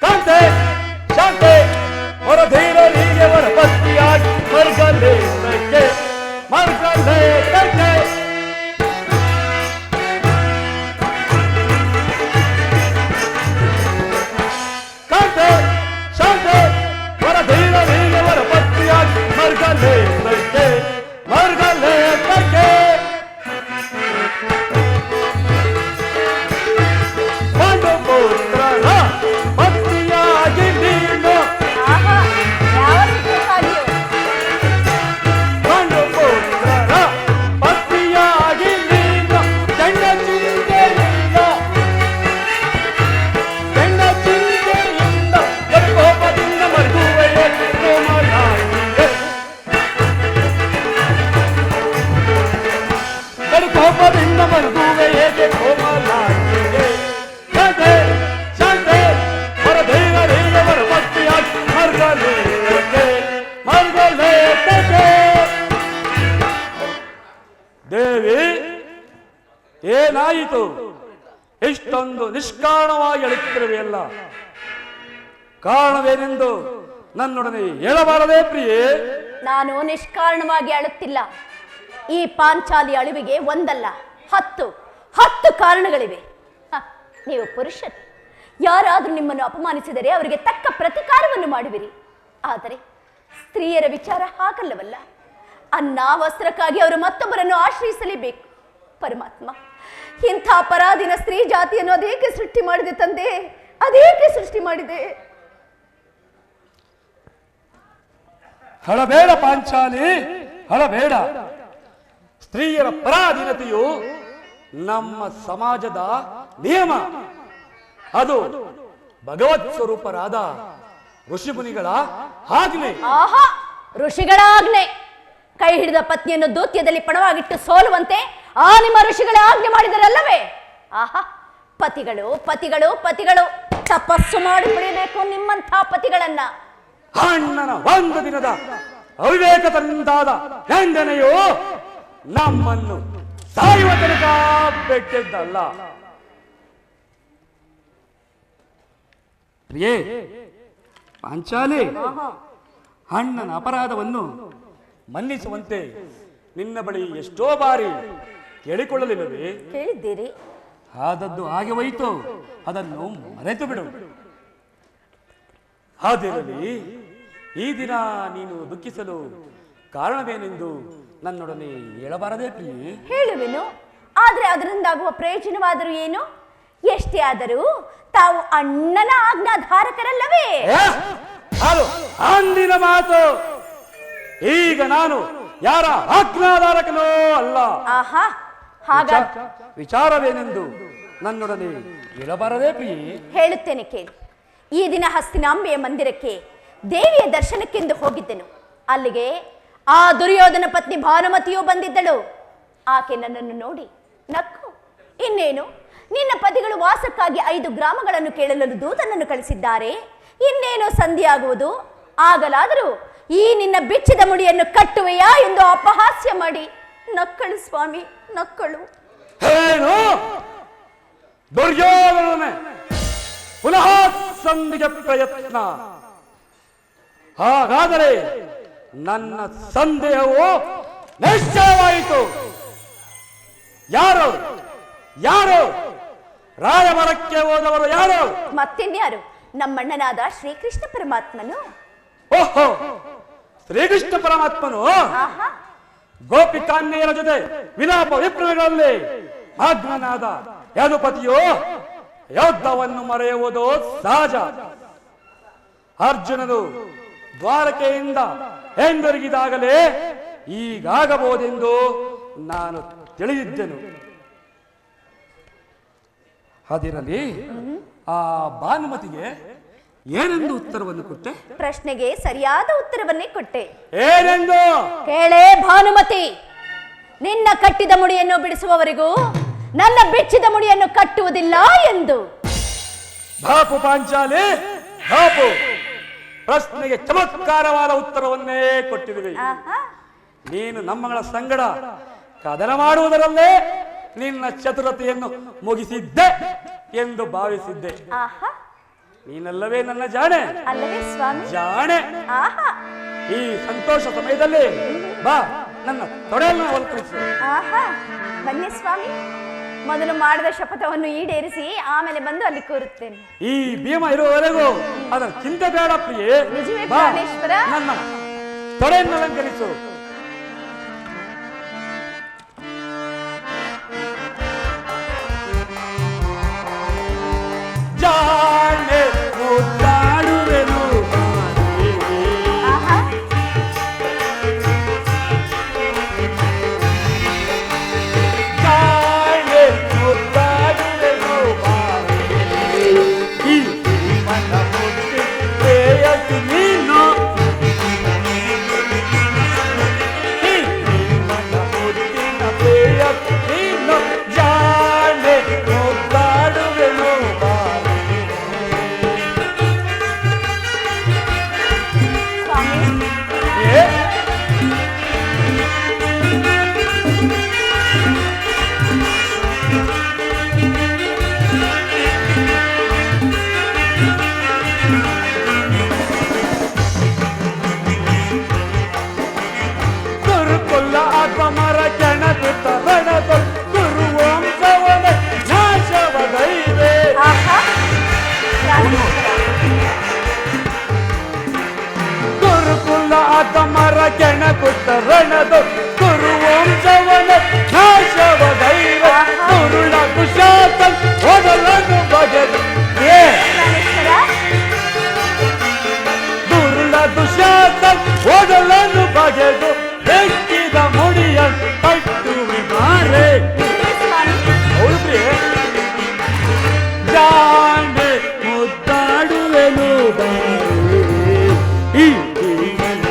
ಕಾಂತೆ, ಶಾಂತೆ, ಹೊರಧೀರರಿಗೆ ಹೊರ ಭಕ್ತಿಯಾಗಿ ಮರ್ಗಲೇ ತಕ್ಕೆ, ಮರ್ಗಲೇ ತಕ್ಕೆ. ಕಾಂತೆ, ಶಾಂತೆ, ಹೊರಧೀರರಿಗೆ ಹೊರ ಭಕ್ತಿಯಾಗಿ ಮರ್ಗಲೇ ತಕ್ಕೆ, ಮರ್ಗಲೇ ತಕ್ಕೆ. ಪಾಂಡುಪುತ್ರನ ಭಕ್ತಿಯಾಗಿ ನೀನು, ಆಹಾ, ಯಾವ ರೀತಿಯಾಗಿಯೋ? ಪಾಂಡುಪುತ್ರನ ಭಕ್ತಿಯಾಗಿ ನೀನು, ಗಂಡ ಚಿಂತೆಯಿಂದ, ಗಂಡ ಚಿಂತೆಯಿಂದ ಕೋಪದಿಂದ ಮರುಗುವೆಯೇ ಕೋಮಲಾಂಗಿಗೆ, ಕೋಪದಿಂದ ಮರುಗುವೆಯೇ ಕೋಮಲಾಂಗಿಗೆ. ಶಾಂತೆ, ಶಾಂತೆ, ಹೊರಧೀರರಿಗೆ ಹೊರ ಭಕ್ತಿಯಾಗಿ ಮರ್ಗಲೇ ತಕ್ಕೆ, ಮರ್ಗಲೇ ತಕ್ಕೆ. ದೇವಿ, ಏನಾಯಿತು? ಇಷ್ಟೊಂದು ನಿಷ್ಕಾರಣವಾಗಿ ಅಳುತ್ತಿರುವೆಯಲ್ಲ, ಕಾರಣವೇನೆಂದು ನನ್ನೊಡನೆ ಹೇಳಬಾರದೇ ಪ್ರಿಯೇ? ನಾನು ನಿಷ್ಕಾರಣವಾಗಿ ಅಳುತ್ತಿಲ್ಲ. ಈ ಪಾಂಚಾಲಿ ಅಳುವಿಗೆ ಒಂದಲ್ಲ 10 ಕಾರಣಗಳಿವೆ. ನೀವು ಪುರುಷರು, ಯಾರಾದರೂ ನಿಮ್ಮನ್ನು ಅಪಮಾನಿಸಿದರೆ ಅವರಿಗೆ ತಕ್ಕ ಪ್ರತಿಕಾರವನ್ನು ಮಾಡುವಿರಿ. ಆದರೆ ಸ್ತ್ರೀಯರ ವಿಚಾರ ಹಾಗಲ್ಲವಲ್ಲ. ಅನ್ನ ವಸ್ತ್ರಕ್ಕಾಗಿ ಅವರು ಮತ್ತೊಬ್ಬರನ್ನು ಆಶ್ರಯಿಸಲೇಬೇಕು. ಪರಮಾತ್ಮ, ಇಂಥ ಅಪರಾಧಿನ ಸ್ತ್ರೀ ಜಾತಿಯನ್ನು ಅದೇಕೆ ಸೃಷ್ಟಿ ಮಾಡಿದೆ ತಂದೆ? ಅದೇಕೆ ಸೃಷ್ಟಿ ಮಾಡಿದೆ? ಹಳಬೇಡ ಪಾಂಚಾಲಿ, ಹಳಬೇಡ. ಸ್ತ್ರೀಯರ ಪರಾಧೀನತೆಯು ನಮ್ಮ ಸಮಾಜದ ನಿಯಮ. ಅದು ಭಗವತ್ ಸ್ವರೂಪರಾದ ಋಷಿಮುನಿಗಳ ಆಜ್ಞೆ. ಆಹಾ, ಋಷಿಗಳ ಆಜ್ಞೆ. ಕೈ ಹಿಡಿದ ಪತ್ನಿಯನ್ನು ದೂತ್ಯದಲ್ಲಿ ಪಣವಾಗಿಟ್ಟು ಸೋಲುವಂತೆ ಆ ನಿಮ್ಮ ಋಷಿಗಳ ಆಜ್ಞೆ ಮಾಡಿದರಲ್ಲವೇ? ಆಹಾ, ಪತಿಗಳು ಪತಿಗಳು ಪತಿಗಳು ತಪಸ್ಸು ಮಾಡಿ ಪಡೆಯಬೇಕು ನಿಮ್ಮಂಥ ಪತಿಗಳನ್ನ. ಅಣ್ಣನ ಒಂದು ದಿನದ ಅವಿವೇಕದಿಂದಾದ ಖಂಡನೆಯು ನಮ್ಮನ್ನು ಸಾಯುವ ತನಕ ಬೆಟ್ಟಿದ್ದಲ್ಲ. ಪ್ರಿಯೇ ಪಾಂಚಾಲಿ, ಅಣ್ಣನ ಅಪರಾಧವನ್ನು ಮನ್ನಿಸುವಂತೆ ನಿನ್ನ ಬಳಿ ಎಷ್ಟೋ ಬಾರಿ ಕೇಳಿಕೊಳ್ಳಲಿಲ್ಲವೇ? ಕೇಳಿದ್ದೀರಿ. ಆದದ್ದು ಹಾಗೆ ಹೋಯಿತು, ಅದನ್ನು ಮರೆತು ಬಿಡು. ಹಾದಿರಲಿ, ಈ ದಿನ ನೀನು ದುಃಖಿಸಲು ಕಾರಣವೇನೆಂದು ನನ್ನೊಡನೆ ಹೇಳಬಾರದೇ ಪ್ರಿಯೆ? ಹೇಳುವೆನು, ಆದ್ರೆ ಅದರಿಂದಾಗುವ ಪ್ರಯೋಜನವಾದರೂ ಏನು? ಎಷ್ಟೇ ಆದರೂ ತಾವು ಅಣ್ಣನ ಆಜ್ಞಾಧಾರಕರಲ್ಲವೇ? ಅದು ಅಂದಿನ ಮಾತು. ಈಗ ನಾನು ಯಾರ ಆಜ್ಞಾಧಾರಕನೋ ಅಲ್ಲ. ಆಹಾ, ಹಾಗ ವಿಚಾರವೇನೆಂದು ನನ್ನೊಡನೆ ಹೇಳಬಾರದೇ ಪ್ರಿಯೆ? ಹೇಳುತ್ತೇನೆ ಕೇಳಿ. ಈ ದಿನ ಹಸ್ತಿನಾಂಬೆಯ ಮಂದಿರಕ್ಕೆ ದೇವಿಯ ದರ್ಶನಕ್ಕೆಂದು ಹೋಗಿದ್ದೆನು. ಅಲ್ಲಿಗೆ ಆ ದುರ್ಯೋಧನ ಪತ್ನಿ ಭಾನುಮತಿಯು ಬಂದಿದ್ದಳು. ಆಕೆ ನನ್ನನ್ನು ನೋಡಿ ನಕ್ಕು, ಇನ್ನೇನು ನಿನ್ನ ಪತಿಗಳು ವಾಸಕ್ಕಾಗಿ 5 ಗ್ರಾಮಗಳನ್ನು ಕೇಳಲು ದೂತನನ್ನು ಕಳಿಸಿದ್ದಾರೆ, ಇನ್ನೇನು ಸಂಧಿಯಾಗುವುದು, ಆಗಲಾದರೂ ಈ ನಿನ್ನ ಬಿಚ್ಚಿದ ಮುಡಿಯನ್ನು ಕಟ್ಟುವೆಯಾ ಎಂದು ಅಪಹಾಸ್ಯ ಮಾಡಿ ನಕ್ಕಳು ಸ್ವಾಮಿ, ನಕ್ಕಳು. ಏನು ದುರ್ಯೋಧನನೇ ಪುನಃ ಸಂಧಿಗೆ ಪ್ರಯತ್ನ? ಹಾಗಾದರೆ ನನ್ನ ಸಂದೇಹವು ನಿಶ್ಚಯವಾಯಿತು. ಯಾರು ಯಾರು ರಾಯಮರಕ್ಕೆ ಹೋದವರು ಯಾರು? ಮತ್ತಿನ್ಯಾರು? ನಮ್ಮಣ್ಣನಾದ ಶ್ರೀಕೃಷ್ಣ ಪರಮಾತ್ಮನು. ಓಹೋ, ಶ್ರೀಕೃಷ್ಣ ಪರಮಾತ್ಮನು ಆಹಾ, ಗೋಪಿಕಾನ್ಯರ ಜೊತೆ ವಿಲಾಪ ವಿಪ್ರಗಳಲ್ಲಿ ಆಜ್ಞನಾದ ಯದುಪತಿಯು ಯುದ್ಧವನ್ನು ಮರೆಯುವುದು ಸಹಜ. ಅರ್ಜುನನು ದ್ವಾರಕೆಯಿಂದ ಹಿಂದಿರುಗಿದಾಗಲೇ ಈಗಾಗಬಹುದೆಂದು ನಾನು ತಿಳಿದಿದ್ದೆನು. ಅದಿರಲಿ, ಆ ಭಾನುಮತಿಗೆ ಏನೆಂದು ಉತ್ತರವನ್ನು ಕೊಟ್ಟೆ? ಪ್ರಶ್ನೆಗೆ ಸರಿಯಾದ ಉತ್ತರವನ್ನೇ ಕೊಟ್ಟೆ. ಏನೆಂದು? ಕೇಳೇ ಭಾನುಮತಿ, ನಿನ್ನ ಕಟ್ಟಿದ ಮುಡಿಯನ್ನು ಬಿಡಿಸುವವರೆಗೂ ನನ್ನ ಬಿಚ್ಚಿದ ಮುಡಿಯನ್ನು ಕಟ್ಟುವುದಿಲ್ಲ ಎಂದು. ಬಾಪು ಪಾಂಚಾಲಿ, ಬಾಪು, ಪ್ರಶ್ನೆಗೆ ಚಮತ್ಕಾರವಾದ ಉತ್ತರವನ್ನೇ ಕೊಟ್ಟಿರುವೆ. ಆಹಾ, ನೀನು ನಮ್ಮಗಳ ಸಂಗಡ ಕದನ ಮಾಡುವುದರಲ್ಲೇ ನಿನ್ನ ಚತುರತೆಯನ್ನು ಮುಗಿಸಿದ್ದೆ ಎಂದು ಭಾವಿಸಿದ್ದೆ. ಆಹಾ, ನೀನಲ್ಲವೇ ನನ್ನ ಜಾಣೆ? ಅಲ್ಲವೇ ಸ್ವಾಮಿ? ಜಾಣೆ. ಆಹಾ, ಈ ಸಂತೋಷ ಸಮಯದಲ್ಲಿ ಬಾ, ನನ್ನ ತೊಡೆಯನ್ನು ಒಲ್ಕರಿಸು. ಆಹಾ, ಬನ್ನಿ ಸ್ವಾಮಿ. ಮೊದಲು ಮಾಡಿದ ಶಪಥವನ್ನು ಈಡೇರಿಸಿ ಆಮೇಲೆ ಬಂದು ಅಲ್ಲಿ ಕೂರುತ್ತೇನೆ. ಈ ಭೀಮ ಇರುವವರೆಗೂ ಅದರ ಚಿಂತೆ ಬೇಡ ಪ್ರಿಯೆ. ನಿಜವೇ ಬಾ, ಪ್ರಾಣೇಶ್ವರ? ನನ್ನ ತೊಡೆಯನ್ನು ಅಲಂಕರಿಸು. ಜಾಣೆ ಮುದ್ದಾಡುವೆನು ಬಾರೆ. ಆಹಾ, ಜಾಣೆ ಮುದ್ದಾಡುವೆನು ಬಾರೆ. ಈ ಮನ ಮುಟ್ಟಿ ಪ್ರೇಯಸಿ ನೀನು. ಈ ಮನ ಮುಟ್ಟಿನ ಪ್ರೇಯಸಿ ನೀನು. ಜಾಣೆ ಮುದ್ದಾಡುವೆನು ಬಾರೆ. ಸ್ವಾಮಿ, ಏ? ಗುರುಕುಲ ಆತ್ಮರ ಕೆಣಕುತ್ತ ರಣದ ಗುರುವಂಶವನ ನಾಶವದೈವೆ. ಆಹಾ, ಪ್ರಾಣೇಶ್ವರ. ಗುರುಕುಲ ಆತ್ಮರ ಕೆಣಕುತ್ತ ರಣದ ಗುರುವಂಶವನ ನಾಶವದೈವೆ. ಗುರುಳ ಕುಶಾತ ಮೊದಲನ್ನು ಬಗೆದು ಏ ಪ್ರಾಣೇಶ್ವರ, ದುರುಳ ದುಶಾತ ಮೊದಲನ್ನು ಬಗೆದು ಬೆಕ್ಕಿದ ಮುಡಿಯ ಕಟ್ಟುವೆ ಬಾರೆ. ನಿಜವೇ ಸ್ವಾಮಿ? ಹೌದು ಪ್ರಿಯೆ. ಜಾಣೆ ಮುದ್ದಾಡುವೆನು ಬಾರೆ. ಈ ಜೀವನ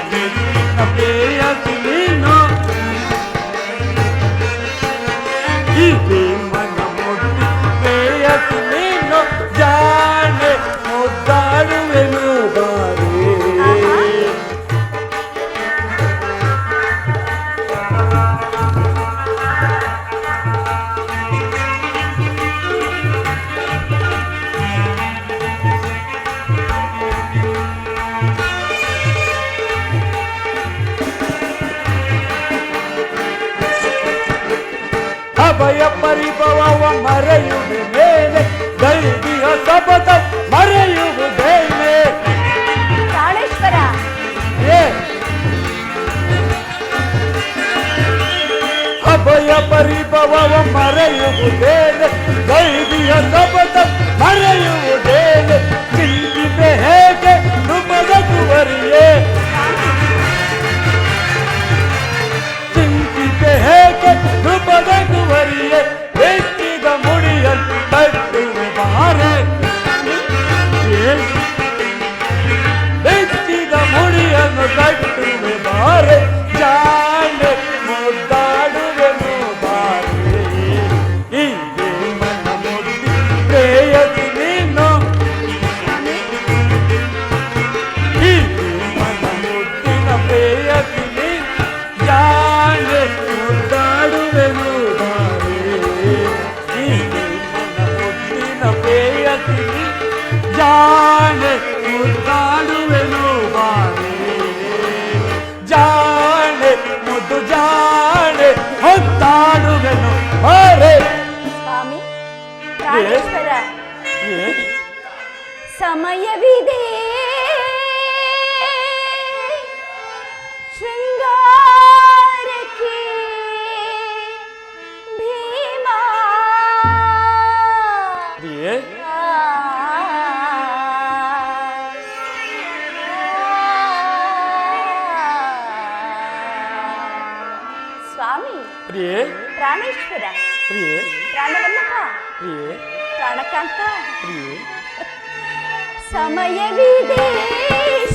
ಪ್ರೇಯಸಿ ನೀನು. ಈ ಜೀವನ ಮುಟ್ಟಿ ಪ್ರೇಯಸಿ ನೀನು. ಜಾಣೆ ಮುದ್ದಾಡುವೆನು ಬಾರೆ. ಅಭಯ ಪರಿಭವವ ಮರೆಯುವುದೇನೆ, ದೈವಿಯ ಶಪಥ ಮರೆಯುವುದೇನೆ. ಪ್ರಾಣೇಶ್ವರ, ಏ ಅಭಯ ಪರಿಭವವ ಮರೆಯುವುದೇನೆ, ದೈವಿಯ ಶಪಥ ಮರೆಯುವುದೇನೆ. ಚಿಂತಿತೆ ಹೇಗೆ ನೃಪದ ಕುವರಿಯೇ. ಚಿಂತಿತೆ ಹೇಗೆ ನೃಪದ ಕುವರಿಯೇ. ಬೆಚ್ಚಿದ ಮುಡಿಯನ್ನು ಕಟ್ಟುವೆ ಬಾರೆ. ಬೆಚ್ಚಿದ ಮುಡಿಯನ್ನು ಕಟ್ಟುವೆ ಬಾರೆ. ಜಾಣೆ ಮುದ್ದಾಡುವೆನು ಬಾರೆ. ಈ ಮನ ಮುಟ್ಟಿ ಪ್ರೇಯಸಿ ನೀನು. ಈ ಮನ ಮುಟ್ಟಿನ ಪ್ರೇಯಸಿ ನೀನು. ಜಾಣೆ ಮುದ್ದಾಡುವೆನು ಬಾರೆ. ಈ ಮನ ಮುಟ್ಟಿನ ಪ್ರೇಯಸಿ ನೀನು. ಜಾಣೆ ಮುದ್ದಾಡುವೆನು ಬಾರೆ. ಜಾಣೆ ಮುದ್ದು ಜಾಣೆ ಮುದ್ದಾಡುವೆನು ಬಾರೆ. ಸ್ವಾಮಿ, ಪ್ರಾಣೇಶ್ವರ, ಸಮಯವಿದೆ ಶೃಂಗಾರಕ್ಕೆ ಭೀಮಾ. ಪ್ರಿಯೆ, ಸ್ವಾಮಿ ಪ್ರಿಯೆ, ಪ್ರಾಣೇಶ್ವರ, ಪ್ರಿಯೆ, ಪ್ರಾಣವಲ್ಲಭ, ಪ್ರಿಯೆ, ಪ್ರಾಣಕಾಂತ, ಪ್ರಿಯೆ. ಸಮಯವಿದೆ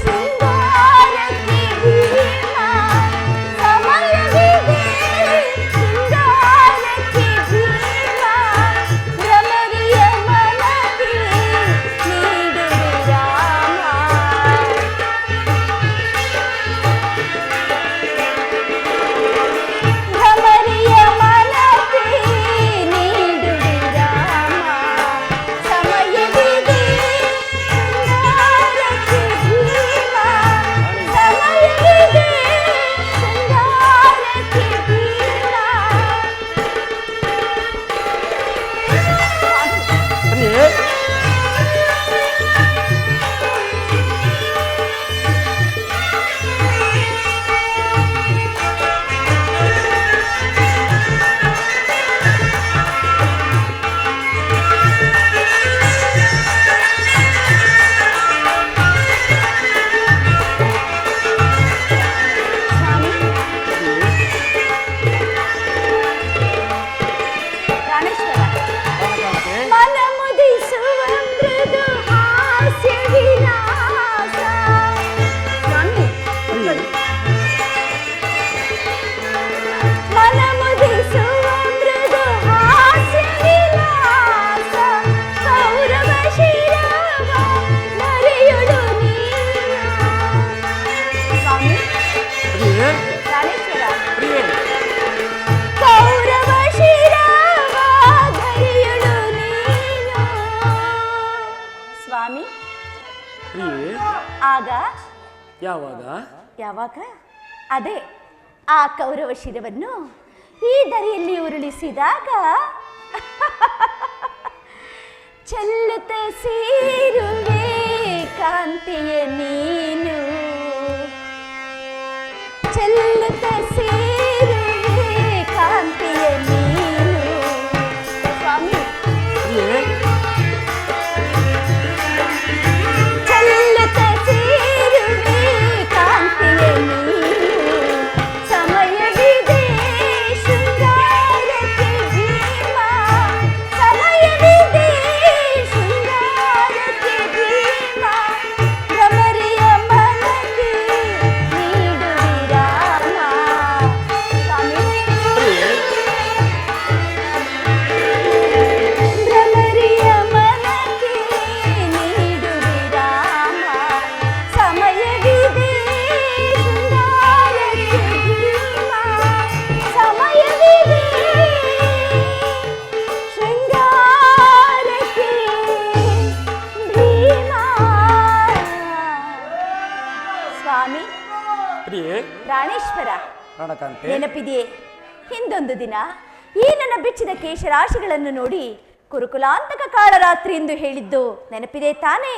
ಶೃಂಗಾರಕ್ಕೆ ಭೀಮಾ. ಸಮಯವಿದೆ ಶೃಂಗಾರಕ್ಕೆ ಭೀಮಾ. ಭ್ರಮರಿಯ ಮನಕ್ಕೆ ನೀಡುವೆ ರಾಮ. ಭ್ರಮರಿಯ ಮನಕ್ಕೆ ನೀಡುವೆ ರಾಮ. ಸಮಯವಿದೆ ಶೃಂಗಾರಕ್ಕೆ ಭೀಮಾ. ಸಮಯವಿದೆ ಶೃಂಗಾರಕ್ಕೆ ಭೀಮಾ. ಪ್ರಿಯೆ, ಪ್ರಾಣೇಶ್ವರ, ಪ್ರಾಣಕಾಂತೆ, ಮನ ಮುದಿಸುವ ಮೃದು ಹಾಸ್ಯ ವಿಲಾಸ. ಸ್ವಾಮಿ, ಪ್ರಿಯೆ, ಮನ ಮುದಿಸುವ ಮೃದು ಹಾಸ್ಯ ವಿಲಾಸ. ಕೌರವ ಶಿರವ ಮರೆಯುಳು ನೀನು. ಸ್ವಾಮಿ, ಪ್ರಿಯೆ, ಪ್ರಾಣೇಶ್ವರ, ಪ್ರಿಯೆ. ಕೌರವ ಶಿರವ ಧರಿಯುಳು ನೀನು. ಸ್ವಾಮಿ, ಪ್ರಿಯೆ, ಆಗ ಯಾವಾಗ? ಯಾವಾಗ ಅದೇ ಆ ಕೌರವ ಶಿರವನ್ನು ಈ ಧರೆಯಲ್ಲಿ ಉರುಳಿಸಿದಾಗ ಚೆಲ್ಲುತ್ತ ಸೇರುವೆ ಕಾಂತಿಯ ನೀನು. ಚೆಲ್ಲುತ್ತ ಸೇರುವೆ ಕಾಂತಿಯ ನೀನು. ಸ್ವಾಮಿ, ಪ್ರಿಯೆ, ಚೆಲ್ಲುತ್ತ ಸೇರುವೆ ಕಾಂತಿಯ ನೀನು. ಸಮಯವಿದೆ ಶೃಂಗಾರಕ್ಕೆ ಭೀಮಾ. ಸಮಯವಿದೆ ಶೃಂಗಾರಕ್ಕೆ ಭೀಮಾ. ಭ್ರಮರಿಯ ಮನಕ್ಕೆ ನೀಡುವೆ ರಾಮ. ಸ್ವಾಮಿ, ಪ್ರಿಯೆ, ಭ್ರಮರಿಯ ಮನಕ್ಕೆ ನೀಡುವೆ ರಾಮ. ಸಮಯವಿದೆ ಶೃಂಗಾರಕ್ಕೆ ಭೀಮಾ. ಸಮಯವಿದೆ ಶೃಂಗಾರಕ್ಕೆ ಭೀಮಾ. ಸ್ವಾಮಿ, ಪ್ರಿಯೆ, ಪ್ರಾಣೇಶ್ವರ, ಪ್ರಾಣಕಾಂತೆ, ನೆನಪಿದೆಯೇ ಹಿಂದೊಂದು ದಿನ ಈ ನನ್ನ ಬಿಚ್ಚಿದ ಕೇಶರಾಶಿಗಳನ್ನು ನೋಡಿ ಕುರುಕುಲಾಂತಕ ಕಾಳರಾತ್ರಿ ಎಂದು ಹೇಳಿದ್ದು ನೆನಪಿದೆ ತಾನೇ?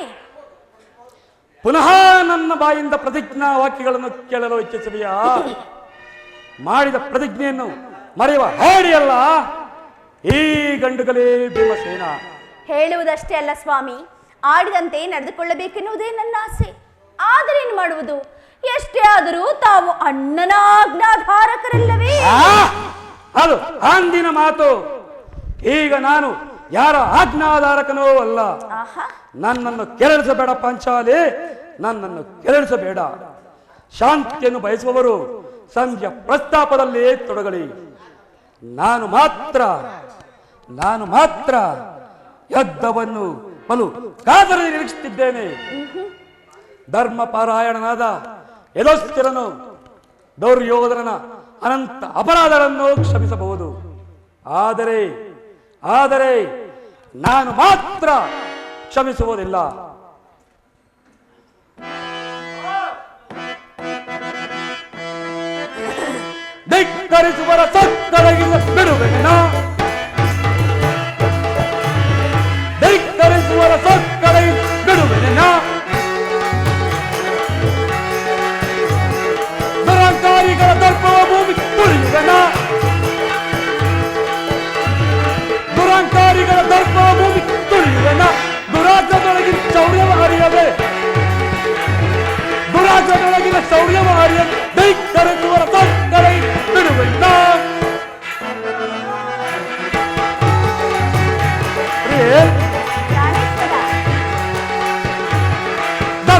ಪುನಃ ನನ್ನ ಬಾಯಿಂದ ಪ್ರತಿಜ್ಞಾ ವಾಕ್ಯಗಳನ್ನು ಕೇಳಲು ಇಚ್ಛಿಸುವೆಯಾ? ಮಾಡಿದ ಪ್ರತಿಜ್ಞೆಯನ್ನು ಮರೆಯುವ ಹೇಡಿಯಲ್ಲ ಈ ಗಂಡುಗಲೇ ಭೀಮಸೇನ. ಹೇಳುವುದಷ್ಟೇ ಅಲ್ಲ ಸ್ವಾಮಿ, ಆಡಿದಂತೆ ನಡೆದುಕೊಳ್ಳಬೇಕೆನ್ನುವುದೇ ನನ್ನ ಆಸೆ. ಆದರೇನು ಮಾಡುವುದು? ಎಷ್ಟೇ ಆದರೂ ತಾವು ಅಣ್ಣನ ಆಜ್ಞಾಧಾರಕರಲ್ಲವೇ? ಅದು ಅಂದಿನ ಮಾತು. ಈಗ ನಾನು ಯಾರ ಆಜ್ಞಾಧಾರಕನೋ ಅಲ್ಲ. ಆಹಾ, ನನ್ನನ್ನು ಕೆರಳಿಸಬೇಡ ಪಾಂಚಾಲಿ, ನನ್ನನ್ನು ಕೆರಳಿಸಬೇಡ. ಶಾಂತಿಯನ್ನು ಬಯಸುವವರು ಸಂಧ್ಯ ಪ್ರಸ್ತಾಪದಲ್ಲಿ ತೊಡಗಲಿ. ನಾನು ಮಾತ್ರ ಯುದ್ಧವನ್ನು ಬಲು ಕಾತರದಲ್ಲಿ ನಿರೀಕ್ಷಿಸುತ್ತಿದ್ದೇನೆ. ಧರ್ಮಪಾರಾಯಣನಾದ ಯಧೋಸ್ಥಿರನು ದುರ್ಯೋಧನನ ಅನಂತ ಅಪರಾಧಗಳನ್ನು ಕ್ಷಮಿಸಬಹುದು. ಆದರೆ ನಾನು ಮಾತ್ರ ಕ್ಷಮಿಸುವುದಿಲ್ಲ. ಧಿಕ್ಕರಿಸುವರ ಸಕ್ಕಳಗಿಂದ ಬಿಡುವೆನು. ಧಿಕ್ಕರಿಸುವರ ಸಕ್ಕಳಗಿಂದ ಬಿಡುವೆನು.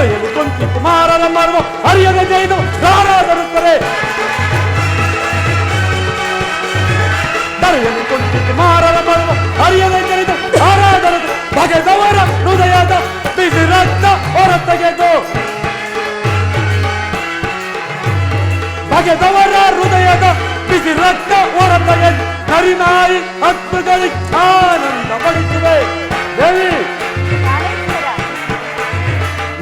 ದರೆಯಲ್ಲಿ ಕುಂತಿ ಕುಮಾರನ ಮರ್ಮ ಅರಿಯದೆ ಜೈದು ಧಾರಾಧರುತ್ತಾರೆ. ದರೆಯಲ್ಲಿ ಕುಂತಿ ಕುಮಾರನ ಮರ್ಮ ಅರಿಯದೆ ಜೈದು ಧಾರಾಧರುತ್ತಾರೆ. ಬಗೆದವರ ಹೃದಯದ ಬಿಸಿ ರಕ್ತ ಹೊರ ತೆಗೆದು, ಬಗೆದವರ ಹೃದಯದ ಬಿಸಿ ರಕ್ತ ಹೊರ ತೆಗೆದು ನರಿನಾಯಿ ಹಕ್ಕುಗಳಿಗೆ ಆನಂದ ಪಡಿಸುವೆ. ದೇವಿ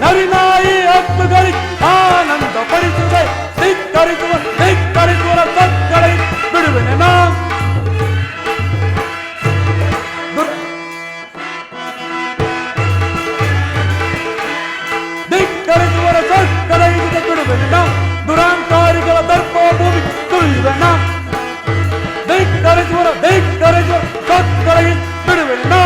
ನರಿನಾಯಿ ಹಕ್ಕುಗಳಿಗೆ ಆನಂದ ಪಡಿಸುವೆ. ಧಿಕ್ಕರಿಸುವ ತಕ್ಕಗಳಿಗೆ ಬಿಡುವೆನೆ ನಾ. ಧಿಕ್ಕರಿಸುವ ತಕ್ಕಗಳಿಗೆ ಬಿಡುವೆನೆ ನಾ. ದುರಾಂಕಾರಿಗಳ ದರ್ಪ ಭೂಮಿ ತುಳಿಯುವೆ ನಾ. ಧಿಕ್ಕರಿಸುವ ತಕ್ಕಗಳಿಗೆ ಬಿಡುವೆನೆ ನಾ.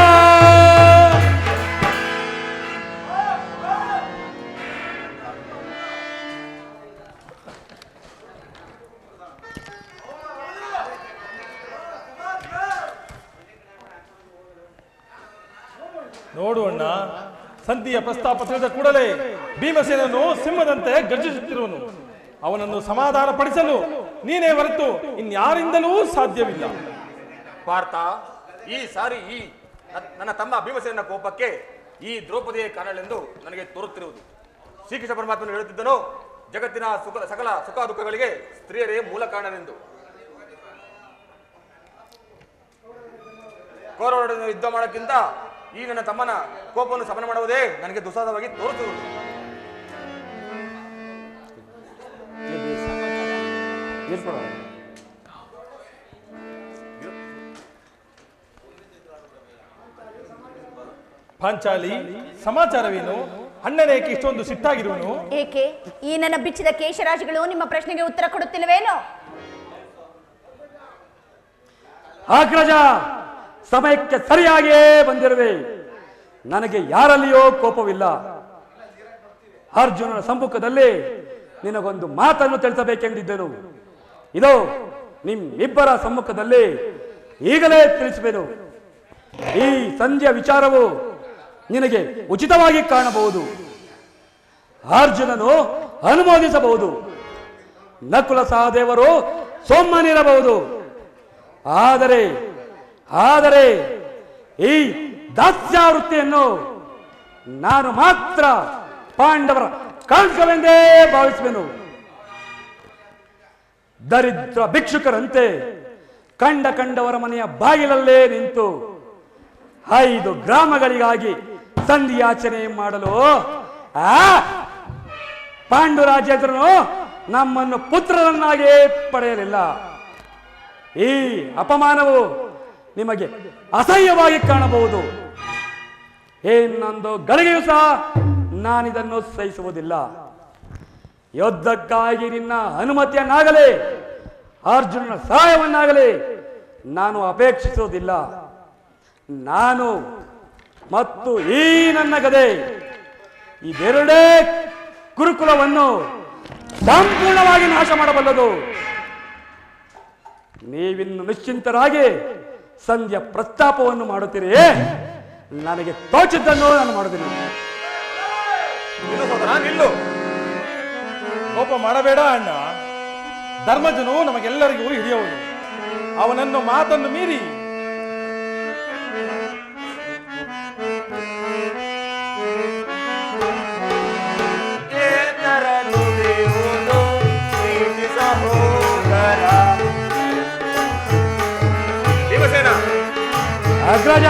ನೋಡು ಅಣ್ಣ, ಸಂಧಿಯ ಪ್ರಸ್ತಾಪ ತಿಳಿದ ಕೂಡಲೇ ಭೀಮಸೇನನು ಸಿಂಹದಂತೆ ಗರ್ಜಿಸುತ್ತಿರುವನು. ಅವನನ್ನು ಸಮಾಧಾನ ಪಡಿಸಲು ನೀನೇ ಹೊರತು ಇನ್ಯಾರಿಂದಲೂ ಸಾಧ್ಯವಿಲ್ಲ. ಪಾರ್ಥ, ಈ ಸಾರಿ ನನ್ನ ತಮ್ಮ ಭೀಮಸೇನ ಕೋಪಕ್ಕೆ ಈ ದ್ರೌಪದಿಯೇ ಕಾರಣಳೆಂದು ನನಗೆ ತೋರುತ್ತಿರುವುದು. ಶ್ರೀಕೃಷ್ಣ ಪರಮಾತ್ಮನು ಹೇಳುತ್ತಿದ್ದನು, ಜಗತ್ತಿನ ಸಕಲ ಸುಖ ದುಃಖಗಳಿಗೆ ಸ್ತ್ರೀಯರೇ ಮೂಲ ಕಾರಣನೆಂದು. ಕೌರವರೊಡನೆ ಯುದ್ಧ ಮಾಡೋಕ್ಕಿಂತ ಈ ನನ್ನ ತಮ್ಮನ ಕೋಪವನ್ನು ಶಮನ ಮಾಡುವುದೇ ನನಗೆ ದುಸ್ಸಾಹವಾಗಿ ತೋರುತ್ತಿರುವುದು. ಪಾಂಚಾಲಿ, ಸಮಾಚಾರವೇನು? ಅಣ್ಣನೇಕೆ ಇಷ್ಟೊಂದು ಸಿಟ್ಟಾಗಿರುವನು? ಏಕೆ ಈ ನನ್ನ ಬಿಚ್ಚಿದ ಕೇಶರಾಶಿಗಳು ನಿಮ್ಮ ಪ್ರಶ್ನೆಗೆ ಉತ್ತರ ಕೊಡುತ್ತಿಲ್ಲವೇನೋ? ಅಗ್ರಜ, ಸಮಯಕ್ಕೆ ಸರಿಯಾಗಿಯೇ ಬಂದಿರುವೆ. ನನಗೆ ಯಾರಲ್ಲಿಯೋ ಕೋಪವಿಲ್ಲ. ಅರ್ಜುನನ ಸಮ್ಮುಖದಲ್ಲಿ ನಿನಗೊಂದು ಮಾತನ್ನು ತಿಳಿಸಬೇಕೆಂದಿದ್ದೆನು. ಇದು ನಿಮ್ಮಿಬ್ಬರ ಸಮ್ಮುಖದಲ್ಲಿ ಈಗಲೇ ತಿಳಿಸುವೆನು. ಈ ಸಂಜೆಯ ವಿಚಾರವು ನಿನಗೆ ಉಚಿತವಾಗಿ ಕಾಣಬಹುದು. ಅರ್ಜುನನು ಅನುಮೋದಿಸಬಹುದು, ನಕುಲ ಸಹದೇವರು ಸೋಮನಿರಬಹುದು. ಆದರೆ ಈ ದಾಸ್ಯಾವೃತ್ತಿಯನ್ನು ನಾನು ಮಾತ್ರ ಪಾಂಡವರ ಕಾಂಕವೆಂದೇ ಭಾವಿಸುವೆನು. ದರಿದ್ರ ಭಿಕ್ಷುಕರಂತೆ ಕಂಡವರ ಮನೆಯ ಬಾಗಿಲಲ್ಲೇ ನಿಂತು 5 ಗ್ರಾಮಗಳಿಗಾಗಿ ಸಂಧಿಯಾಚನೆ ಮಾಡಲು ಪಾಂಡುರಾಜೇಂದ್ರನು ನಮ್ಮನ್ನು ಪುತ್ರರನ್ನಾಗೇ ಪಡೆಯಲಿಲ್ಲ. ಈ ಅಪಮಾನವು ನಿಮಗೆ ಅಸಹ್ಯವಾಗಿ ಕಾಣಬಹುದು. ಇನ್ನೊಂದು ಗಳಿಗೆಯೂ ಸಹ ನಾನಿದನ್ನು ಸಹಿಸುವುದಿಲ್ಲ. ಯುದ್ಧಕ್ಕಾಗಿ ನಿನ್ನ ಅನುಮತಿಯನ್ನಾಗಲಿ ಅರ್ಜುನನ ಸಹಾಯವನ್ನಾಗಲಿ ನಾನು ಅಪೇಕ್ಷಿಸುವುದಿಲ್ಲ. ನಾನು ಮತ್ತು ಈ ನನ್ನ ಗದೆ ಇದೆರಡೇ ಗುರುಕುಲವನ್ನು ಸಂಪೂರ್ಣವಾಗಿ ನಾಶ ಮಾಡಬಲ್ಲದು. ನೀವಿನ್ನು ನಿಶ್ಚಿಂತರಾಗಿ ಸಂಧ್ಯಾ ಪ್ರಸ್ತಾಪವನ್ನು ಮಾಡುತ್ತೀರಿ. ನನಗೆ ತೋಚಿದ್ದನ್ನು ನಾನು ಮಾಡುತ್ತೇನೆ. ನಿಲ್ಲು. ಕೋಪ ಮಾಡಬೇಡ ಅಣ್ಣ. ಧರ್ಮಜನು ನಮಗೆಲ್ಲರಿಗೂ ಹಿರಿಯವನು. ಅವನನ್ನು ಮಾತನ್ನು ಮೀರಿ ಅಗ್ರಜ,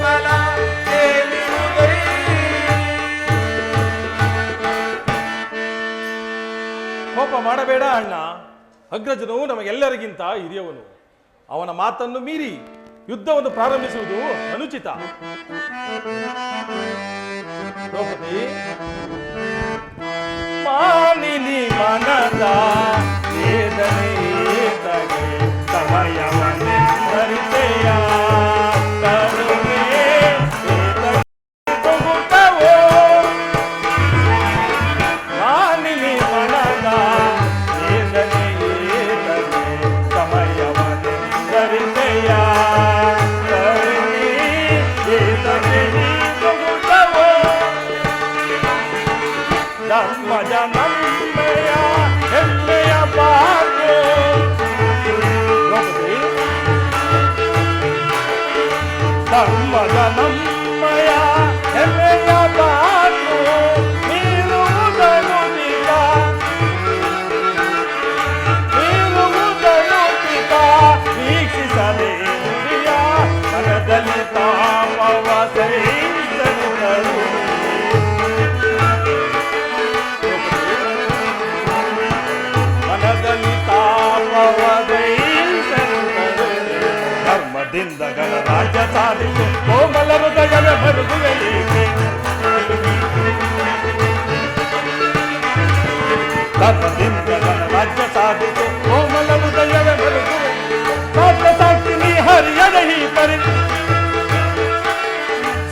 ಫಲ ಕೇಳಿರುವುದೇ. ಕೋಪ ಮಾಡಬೇಡ ಅಣ್ಣ. ಅಗ್ರಜನು ನಮಗೆಲ್ಲರಿಗಿಂತ ಹಿರಿಯವನು. ಅವನ ಮಾತನ್ನು ಮೀರಿ ಯುದ್ಧವನ್ನು ಪ್ರಾರಂಭಿಸುವುದು ಅನುಚಿತ. ದ್ರೌಪದಿ, ಮಾನಿನಿ ಮನದ ವೇದನೆಗೆ ಸಮಯವನ್ನೆಂದರಿತೆಯ ಕರುಣೆ ವೇದನೆಗುಟವೋ. ಮಾನಿನಿ ಮನದ ವೇದನೆಗೆ ಸಮಯವನ್ನೆಂದರಿತೆಯ ಕರುಣೆ ವೇದನೆಗುಟವೋ. ಧರ್ಮಜ ನಮ್ಮೆಯ ಹೆಮ್ಮೆಯ ಪಾಲು. ಧರ್ಮಜ ನಮ್ಮಯ ಹೆಮ್ಮೆಯ ಪಾಲು ನೀರುವುದನು ನಿಗ ವೀಕ್ಷಿಸಲೇ ನುಡಿಯ ಮನದಲ್ಲಿ ತಾಮವ ಸಹಿಸಲಿದರು. ಮನದಲ್ಲಿ ಧರ್ಮದಿಂದ ಗಣರಾಜ್ಯ ಸಾಧಿಸಿ ಕೋಮಲ ಹೃದಯವೇ ಮರುಗುವೆ ಏಕೆ. ಧರ್ಮದಿಂದ ಗಣರಾಜ್ಯ ಸಾಧಿಸಿ ಕೋಮಲ ಹೃದಯವೇ ಮರುಗುವೆ. ಸಾಧ್ಯ ಸಾಕ್ಷಿ ನೀ ಹರಿಯದ ಈ ಪರಿ,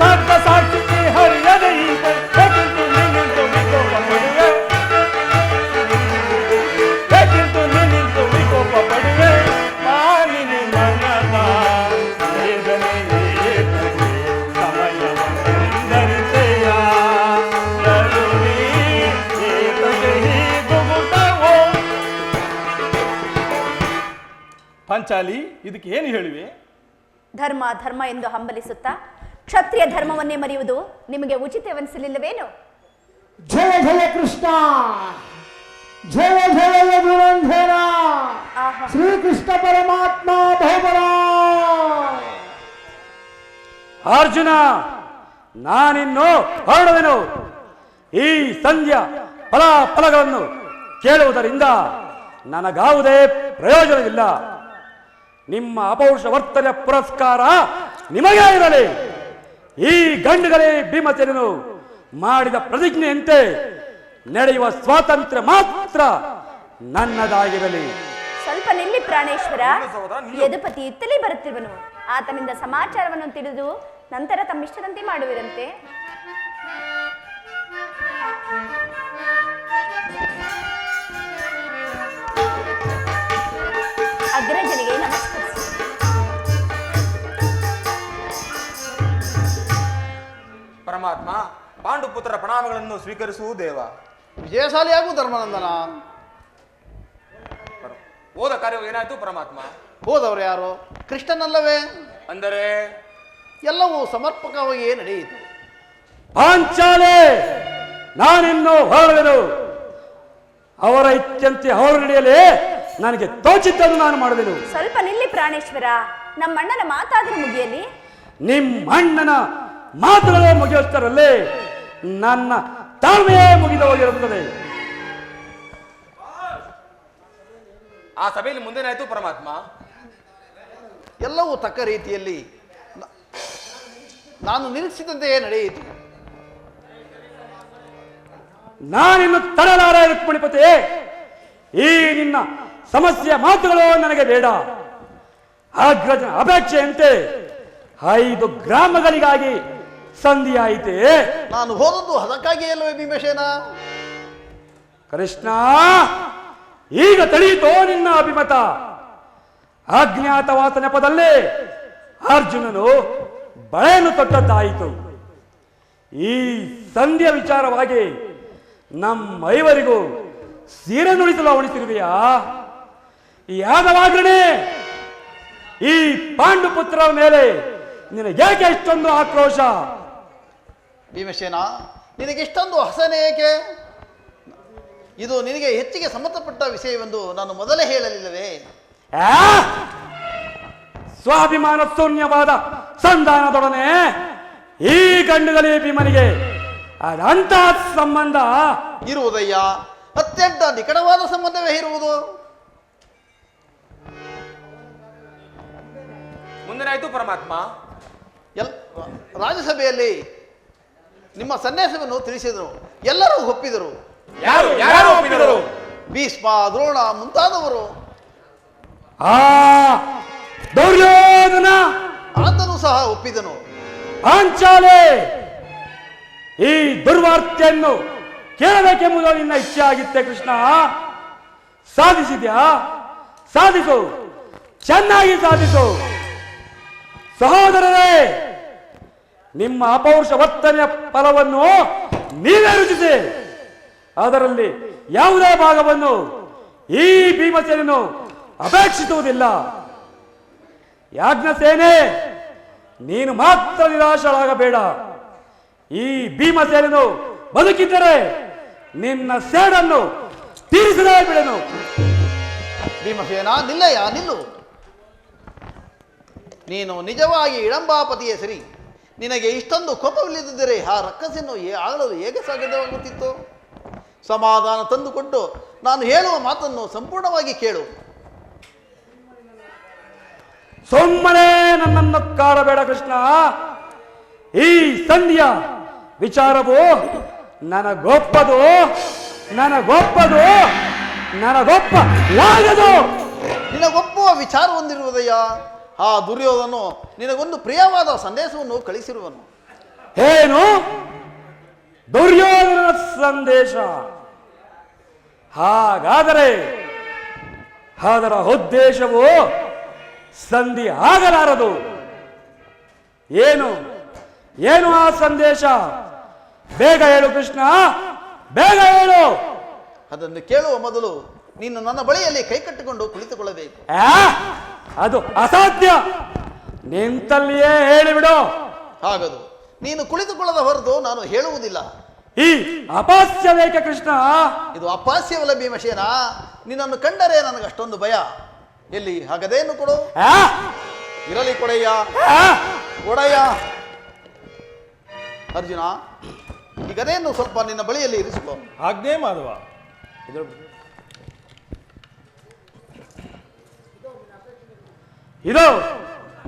ಸಾಧ್ಯ ಸಾಕ್ಷಿ ನೀ ಹರಿಯದ ಈ ಪರಿ. ಹೇಗಿಂತು ನೀನಿಂತು ವಿಕೋಪ ಪಡುವೆ, ಹೇಗಿಂತು ನೀನಿಂತು ವಿಕೋಪ ಪಡುವೆ. ಮಾನಿನಿ ಮನದ ವೇದನೆಯೇ ಸಮಯವನ್ನೆಂದರಿತೆಯ ಕರುಣೆ ಏತಗೆ ಹೀಗುಗುಟವೋ. ಪಾಂಚಾಲಿ, ಇದಕ್ಕೆ ಏನು ಹೇಳಿವೆ? ಧರ್ಮ ಧರ್ಮ ಎಂದು ಹಂಬಲಿಸುತ್ತಾ ಕ್ಷತ್ರಿಯ ಧರ್ಮವನ್ನೇ ಮರೆಯುವುದು ನಿಮಗೆ ಉಚಿತವೆನಿಸಲಿಲ್ಲವೇನು? ಜಯ ಜಯ ಕೃಷ್ಣ, ಜಯ ಜಯ ಯದುವಂಧರ, ಆಹಾ. ಶ್ರೀಕೃಷ್ಣ ಪರಮಾತ್ಮ ಭೋಮರ. ಅರ್ಜುನ, ನಾನಿನ್ನು ಹೊರಡುವೆನು. ಈ ಸಂಧ್ಯಾ ಫಲಗಳನ್ನು ಕೇಳುವುದರಿಂದ ನನಗಾವುದೇ ಪ್ರಯೋಜನವಿಲ್ಲ. ನಿಮ್ಮ ಅಪೌರುಷ ವರ್ತನೆಯ ಪುರಸ್ಕಾರ ನಿಮಗೇ ಇರಲಿ. ಈ ಗಂಡುಗಳೇ ಭೀಮಸೇನನು ಮಾಡಿದ ಪ್ರತಿಜ್ಞೆಯಂತೆ ನಡೆಯುವ ಸ್ವಾತಂತ್ರ್ಯ ಮಾತ್ರ ನನ್ನದಾಗಿರಲಿ. ಸ್ವಲ್ಪ ನಿಲ್ಲಿ ಪ್ರಾಣೇಶ್ವರ. ಯದುಪತಿ ಇತ್ತಲೇ ಬರುತ್ತಿರುವನು. ಆತನಿಂದ ಸಮಾಚಾರವನ್ನು ತಿಳಿದು ನಂತರ ತಮ್ಮಿಷ್ಟದಂತೆ ಮಾಡುವಿರಂತೆ. ಅಗ್ರಜನಿಗೆ ನಮಸ್ಕರಿಸಿ. ಪರಮಾತ್ಮ, ಪಾಂಡುಪುತ್ರರ ಪ್ರಣಾಮಗಳನ್ನು ಸ್ವೀಕರಿಸುವು ದೇವ. ವಿಜಯಶಾಲಿಯಾಗು ಧರ್ಮನಂದನ. ಹೋದ ಕಾರ್ಯವು ಏನಾಯ್ತು ಪರಮಾತ್ಮ? ಹೋದವರು ಯಾರು? ಕೃಷ್ಣನಲ್ಲವೇ? ಅಂದರೆ ಎಲ್ಲವೂ ಸಮರ್ಪಕವಾಗಿಯೇ ನಡೆಯಿತು. ಪಾಂಚಾಲೆ, ನಾನಿನ್ನು ಹೊರಡುವೆನು. ಅವರ ಇಚ್ಛಂತೆ ಹೊರ ನಡೆಯಲೇ ನನಗೆ ತೋಚಿದ್ದನ್ನು ನಾನು ಮಾಡುವೆನು. ಸ್ವಲ್ಪ ನಿಲ್ಲಿ ಪ್ರಾಣೇಶ್ವರ. ನಮ್ಮಣ್ಣನ ಮಾತಾದರೂ ಮುಗಿಯಲಿ. ನಿಮ್ಮ ಅಣ್ಣನ ಮಾತುಗಳೇ ಮುಗಿಯುತ್ತರಲ್ಲೇ ನನ್ನ ತಾಳ್ಮೆಯೇ ಮುಗಿದು ಹೋಗಿರುತ್ತದೆ. ಆ ಸಭೆಯಲ್ಲಿ ಮುಂದೇನಾಯ್ತು ಪರಮಾತ್ಮ? ಎಲ್ಲವೂ ತಕ್ಕ ರೀತಿಯಲ್ಲಿ ನಾನು ನಿರೀಕ್ಷಿಸಿದಂತೆಯೇ ನಡೆಯಿತು. ನಾನಿನ್ನು ತಡಲಾರ ರುಕ್ಮಿಣಿಪತಿ. ಈ ನಿನ್ನ ಸಮಸ್ಯೆಯ ಮಾತುಗಳು ನನಗೆ ಬೇಡ. ಅಗ್ರಜನ ಅಪೇಕ್ಷೆಯಂತೆ 5 ಗ್ರಾಮಗಳಿಗಾಗಿ ಸಂಧಿಯಾಯಿತೆ. ನಾನು ಹೋದದ್ದು ಅದಕ್ಕಾಗಿ ಅಲ್ಲವೇ ಭೀಮಸೇನ? ಕೃಷ್ಣ, ಈಗ ತಿಳಿಯಿತೋ ನಿನ್ನ ಅಭಿಮತ. ಅಜ್ಞಾತವಾಸ ನೆಪದಲ್ಲಿ ಅರ್ಜುನನು ಬಳೆಯನ್ನು ತೊಟ್ಟದ್ದಾಯಿತು. ಈ ಸಂಧಿಯ ವಿಚಾರವಾಗಿ ನಮ್ಮ ಐವರಿಗೂ ಸೀರೆ ನುಡಿಸಲು ಅವಣಿಸಿರುವೆಯಾ? ಯಾದವಾಗ್ರಣೆ, ಈ ಪಾಂಡುಪುತ್ರರ ಮೇಲೆ ನಿನಗೇಕೆ ಇಷ್ಟೊಂದು ಆಕ್ರೋಶ? ಭೀಮಸೇನ, ನಿನಗೆಷ್ಟೊಂದು ಹಸನೆ ಏಕೆ? ಇದು ನಿನಗೆ ಹೆಚ್ಚಿಗೆ ಸಂಬಂಧಪಟ್ಟ ವಿಷಯವೆಂದು ನಾನು ಮೊದಲೇ ಹೇಳಲಿಲ್ಲವೇ? ಸ್ವಾಭಿಮಾನ ಶೂನ್ಯವಾದ ಸಂಧಾನದೊಡನೆ ಈ ಗಂಡುಗಲಿ ಭೀಮನಿಗೆ ಅಂತ ಸಂಬಂಧ ಇರುವುದಯ್ಯ, ಅತ್ಯಂತ ನಿಕಟವಾದ ಸಂಬಂಧವೇ ಇರುವುದು. ಮುಂದೇನಾಯ್ತು ಪರಮಾತ್ಮ? ರಾಜ್ಯಸಭೆಯಲ್ಲಿ ನಿಮ್ಮ ಸಂದೇಶವನ್ನು ತಿಳಿಸಿದರು, ಎಲ್ಲರೂ ಒಪ್ಪಿದರು. ಯಾರು ಒಪ್ಪಿದರು? ಭೀಷ್ಮ, ದ್ರೋಣ ಮುಂತಾದವರು. ಆ ದುರ್ಯೋಧನ ಆತನು ಸಹ ಒಪ್ಪಿದನು. ಪಾಂಚಾಲೆ, ಈ ದುರ್ವಾರ್ತೆಯನ್ನು ಕೇಳಬೇಕೆಂಬುದು ನಿನ್ನ ಇಚ್ಛೆ ಆಗಿತ್ತೆ ಕೃಷ್ಣ. ಸಾಧಿಸಿದ್ಯಾ? ಸಾಧಿಸು, ಚೆನ್ನಾಗಿ ಸಾಧಿಸು. ಸಹೋದರರೇ, ನಿಮ್ಮ ಅಪೌರುಷ ವರ್ತನೆಯ ಫಲವನ್ನು ನೀವೇ ರುಚಿಸಿ. ಅದರಲ್ಲಿ ಯಾವುದೇ ಭಾಗವನ್ನು ಈ ಭೀಮಸೇನನು ಅಪೇಕ್ಷಿಸುವುದಿಲ್ಲ. ಯಾಜ್ಞಸೇನೆ, ನೀನು ಮಾತ್ರ ನಿರಾಶರಾಗಬೇಡ. ಈ ಭೀಮಸೇನನು ಬದುಕಿದ್ದರೆ ನಿನ್ನ ಸೇಡನ್ನು ತೀರಿಸದೇ ಬಿಡನು. ಭೀಮಸೇನ, ನಿಲ್ಲಯ್ಯ, ನಿಲ್ಲು. ನೀನು ನಿಜವಾಗಿ ಇಳಂಬಾಪತಿಯೇ ಸರಿ. ನಿನಗೆ ಇಷ್ಟೊಂದು ಕೋಪವಿಲ್ಲದಿದ್ದರೆ ಆ ರಕ್ಕಸನ್ನು ಆಗಲು ಹೇಗೆ ಸಾಧ್ಯವಾಗುತ್ತಿತ್ತು? ಸಮಾಧಾನ ತಂದುಕೊಟ್ಟು ನಾನು ಹೇಳುವ ಮಾತನ್ನು ಸಂಪೂರ್ಣವಾಗಿ ಕೇಳು. ಸುಮ್ಮನೆ ನನ್ನನ್ನು ಕಾಡಬೇಡ ಕೃಷ್ಣ. ಈ ಸಂಧಿಯ ವಿಚಾರವು ನನಗೊಪ್ಪದು ನನಗೊಪ್ಪಲಾಗದು. ನಿನಗೊಪ್ಪುವ ವಿಚಾರ ಹೊಂದಿರುವುದಯ್ಯ. ಆ ದುರ್ಯೋಧನು ನಿನಗೊಂದು ಪ್ರಿಯವಾದ ಸಂದೇಶವನ್ನು ಕಳಿಸಿರುವನು. ಏನು? ದುರ್ಯೋಧನ ಸಂದೇಶ? ಹಾಗಾದರೆ ಅದರ ಉದ್ದೇಶವು ಸಂಧಿ ಆಗಲಾರದು. ಏನು ಏನು ಆ ಸಂದೇಶ? ಬೇಗ ಹೇಳು ಕೃಷ್ಣ, ಬೇಗ ಹೇಳು. ಅದನ್ನು ಕೇಳುವ ಮೊದಲು ನೀನು ನನ್ನ ಬಳಿಯಲ್ಲಿ ಕೈಕಟ್ಟಿಕೊಂಡು ಕುಳಿತುಕೊಳ್ಳಬೇಕು. ಅದು ಅಸಾಧ್ಯ. ನಿಂತಲ್ಲಿಯೇ ಹೇಳಿಬಿಡು. ಹಾಗದು ನೀನು ಕುಳಿತುಕೊಳ್ಳದ ಹೊರತು ನಾನು ಹೇಳುವುದಿಲ್ಲ. ಈ ಅಪಾಸ್ಯ ಬೇಕೆ ಕೃಷ್ಣ? ಇದು ಅಪಾಸ್ಯವಲ್ಲ ಭೀಮಸೇನ. ನಿನ್ನನ್ನು ಕಂಡರೆ ನನಗೆ ಅಷ್ಟೊಂದು ಭಯ. ಎಲ್ಲಿ ಹಾಗದೇನು ಕೊಡು. ಇರಲಿ, ಕೊಡಯ್ಯ, ಕೊಡಯ್ಯ. ಅರ್ಜುನ, ಈಗದೇನು ಸ್ವಲ್ಪ ನಿನ್ನ ಬಳಿಯಲ್ಲಿ ಇರಿಸಿಕೊ. ಆಜ್ಞೆ ಮಾಧವ. ಇದು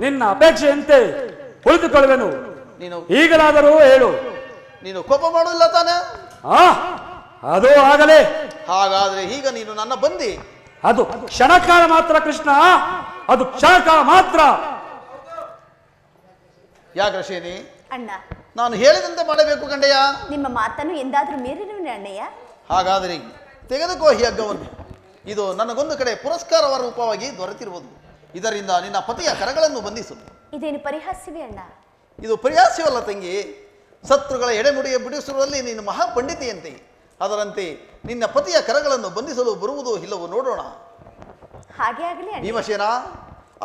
ನಿನ್ನ ಅಪೇಕ್ಷೆಯಂತೆ ಕುಳಿತುಕೊಳ್ಳುವೆನು. ನೀನು ಈಗಲಾದರೂ ಹೇಳು. ನೀನು ಕೋಪ ಮಾಡುವುದಿಲ್ಲ ತಾನೆ? ಅದು ಆಗಲೇ. ಹಾಗಾದ್ರೆ ಈಗ ನೀನು ನನ್ನ ಬಂದಿ. ಅದು ಕ್ಷಣಕಾಲ ಮಾತ್ರ ಕೃಷ್ಣ, ಅದು ಕ್ಷಣಕಾಲ ಮಾತ್ರ. ಯಾಗ್ರಶೇನಿ, ಅಣ್ಣ, ನಾನು ಹೇಳಿದಂತೆ ಮಾಡಬೇಕು ಕಂಡೆಯ. ನಿಮ್ಮ ಮಾತನ್ನು ಎಂದಾದ್ರೂ ಮೀರಿರುವೆ ಅಣ್ಣಯ್ಯ? ಹಾಗಾದರೆ ತೆಗೆದುಕೋ ಈ ಹಗ್ಗವನ್ನು. ಇದು ನನಗೊಂದು ಕಡೆ ಪುರಸ್ಕಾರವ ರೂಪವಾಗಿ ದೊರೆತಿರುವುದು. ಇದರಿಂದ ನಿನ್ನ ಪತಿಯ ಕರಗಳನ್ನು ಬಂಧಿಸು. ಇದೇನು ಪರಿಹಾಸ್ಯವೇ ಅಣ್ಣ? ಇದು ಪರಿಹಾಸ್ಯವಲ್ಲ ತಂಗಿ. ಶತ್ರುಗಳ ಎಡೆಮುಡಿಯ ಬಿಡಿಸುವಲ್ಲಿ ನೀನು ಮಹಾಪಂಡಿತೆಯಂತೆ. ಅದರಂತೆ ನಿನ್ನ ಪತಿಯ ಕರಗಳನ್ನು ಬಂಧಿಸಲು ಬರುವುದೋ ಇಲ್ಲವೋ ನೋಡೋಣ. ಹಾಗೆ ಆಗಲಿ ಅಣ್ಣ. ಭೀಮಸೇನ,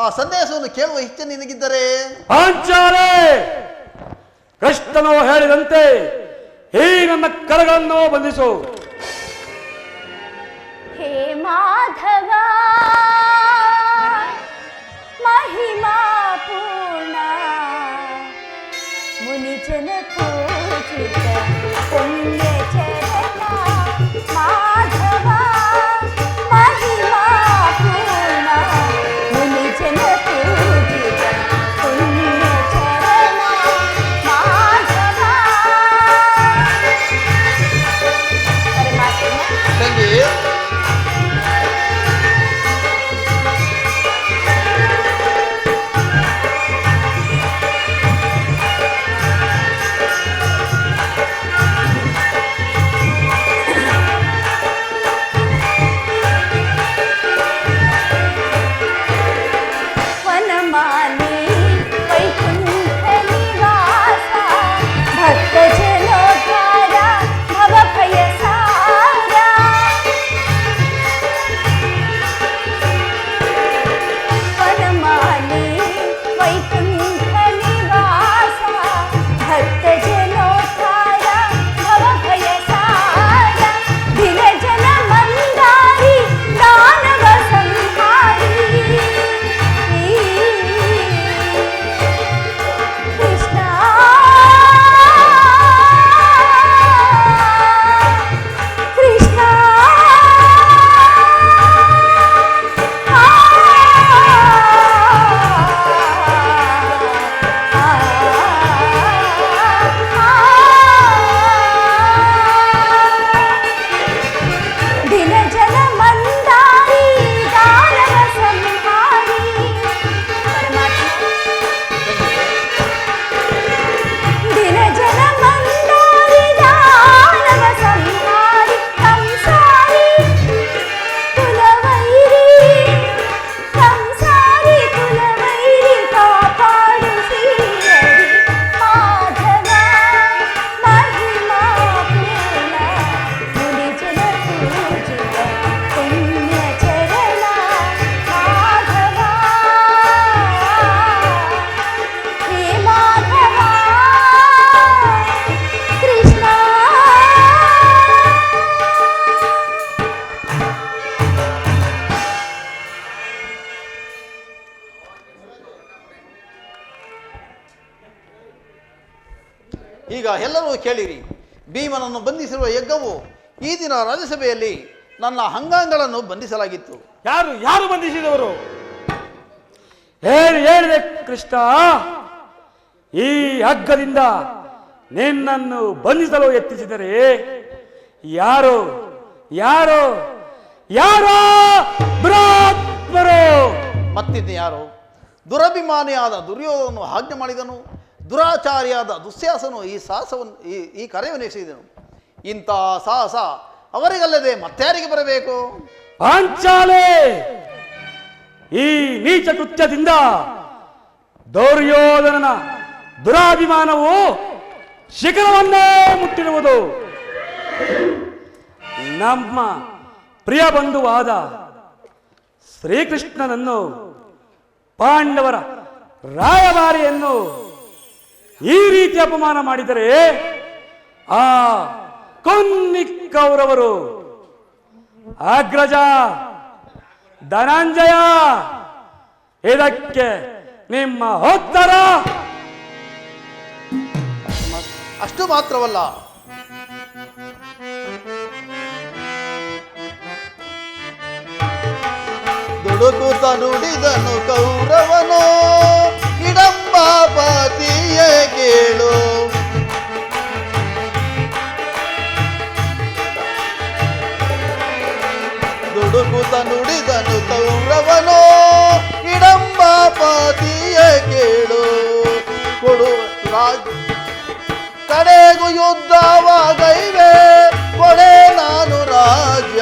ಆ ಸಂದೇಶವನ್ನು ಕೇಳುವ ಇಚ್ಛೆ ನಿನಗಿದ್ದರೆ ಪಾಂಚಾಲೆ, ಕೃಷ್ಣನು ಹೇಳಿದಂತೆ ಈ ನನ್ನ ಕರಗಳನ್ನು ಬಂಧಿಸು. ಹೇ ಮಾಧವ, ಮಹಿಮಾ ಪೂರ್ಣ, ಮುನಿಜನ ಪೂಜಿತ ಪುಣ್ಯ ಚರಣ. ಮಾಧವ, ಮಹಿಮಾ ಪೂರ್ಣ, ಮುನಿಜನ ಪೂಜಿತ ಪುಣ್ಯ ಚರಣ. ಮಾಧವ. ತಂಗಿ, ಈಗ ಎಲ್ಲರೂ ಕೇಳಿರಿ. ಭೀಮನನ್ನು ಬಂಧಿಸಿರುವ ಯಜ್ಞವು ಈ ದಿನ ರಾಜ್ಯಸಭೆಯಲ್ಲಿ ನನ್ನ ಅಂಗಾಂಗಗಳನ್ನು ಬಂಧಿಸಲಾಗಿತ್ತು. ಯಾರು ಯಾರು ಬಂಧಿಸಿದವರು? ಹೇಳಿದೆ ಕೃಷ್ಣ, ಈ ಹಗ್ಗದಿಂದ ನಿನ್ನನ್ನು ಬಂಧಿಸಲು ಯತ್ನಿಸಿದರೆ ಯಾರು ಯಾರು ಯಾರೋ ದುರಾತ್ಮರು. ಮತ್ತಿದ್ದು ಯಾರು? ದುರಭಿಮಾನಿಯಾದ ದುರ್ಯೋಧನನು ಆಜ್ಞೆ ಮಾಡಿದನು, ದುರಾಚಾರಿಯಾದ ದುಶ್ಯಾಸನು ಈ ಸಾಹಸವನ್ನು ಈ ಕಾರ್ಯವನ್ನು ಎಸೆದನು. ಇಂಥ ಸಾಹಸ ಅವರಿಗಲ್ಲದೆ ಮತ್ತಾರಿಗೆ ಬರಬೇಕು? ಪಾಂಚಾಲೆ, ಈ ನೀಚ ಕೃತ್ಯದಿಂದ ದುರ್ಯೋಧನನ ದುರಾಭಿಮಾನವು ಶಿಖರವನ್ನೇ ಮುಟ್ಟಿರುವುದು. ನಮ್ಮ ಪ್ರಿಯ ಬಂಧುವಾದ ಶ್ರೀಕೃಷ್ಣನನ್ನು, ಪಾಂಡವರ ರಾಯಭಾರಿಯನ್ನು ಈ ರೀತಿ ಅಪಮಾನ ಮಾಡಿದರೆ ಆ ಕೌರವರು ಅಗ್ರಜ ಧನಂಜಯ ಇದಕ್ಕೆ ನಿಮ್ಮ ಉತ್ತರ? ಅಷ್ಟು ಮಾತ್ರವಲ್ಲ, ದುಡುಕುತ ನುಡಿದನು ಕೌರವನು, ಇಡಂಬಾಪತಿಯೇ ಕೇಳು. ದುಡುಕುತ ನುಡಿದನು ಕೌರವನು, ಇಡಂಬಾಪತಿಯೇ ಕೇಳು. ಕೊಡು ಕಡೆಗೂ ಯುದ್ಧವಾಗೈವೆ, ಕೊಡೆ ನಾನು ರಾಜ್ಯ.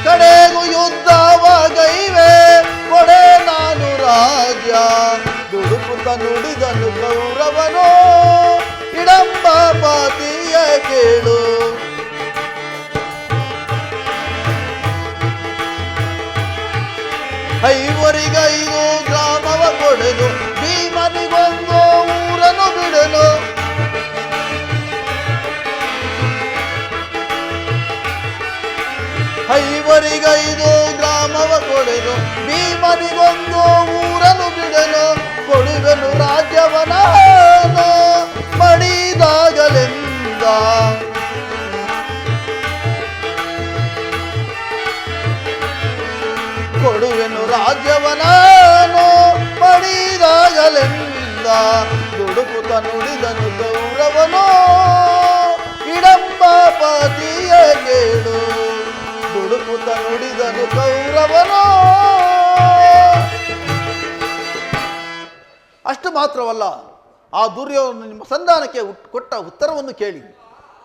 ಕಡೆಗೂ ಯುದ್ಧವಾಗೈವೆ, ಕೊಡೆ ನಾನು ರಾಜ್ಯ. ದುಡುಕುತ ನುಡಿದನು ಕೌರವನು, ಇಡಂಬಾಪತಿಯ ಕೇಳು. ಐವರಿಗೈದು ಗ್ರಾಮವ ಕೊಡೆನು, ಭೀಮನಿಗೊಂದು ಊರನ್ನು ಬಿಡನು. ಐವರಿಗೈದು ಗ್ರಾಮವ ಕೊಡೆನು, ಭೀಮನಿಗೊಂದು ಊರನ್ನು ಬಿಡನು. ಕೊಡುವೆನು ರಾಜ್ಯವನ ಮಡಿದಾಗಲೆಂದ. ಕೊಡುವೆನು ರಾಜ್ಯವನಾನು ಪಡಿದಾಗಲೆಂದ. ದುಡುಕುತ ನುಡಿದನು ಕೌರವನು, ಇಡಂಬಾಪತಿಯ ಕೇಳು. ದುಡುಕುತ ನುಡಿದನು ಕೌರವನು. ಅಷ್ಟು ಮಾತ್ರವಲ್ಲ, ಆ ದುರ್ಯೋಧನ ನಿಮ್ಮ ಸಂಧಾನಕ್ಕೆ ಕೊಟ್ಟ ಉತ್ತರವನ್ನು ಕೇಳಿ.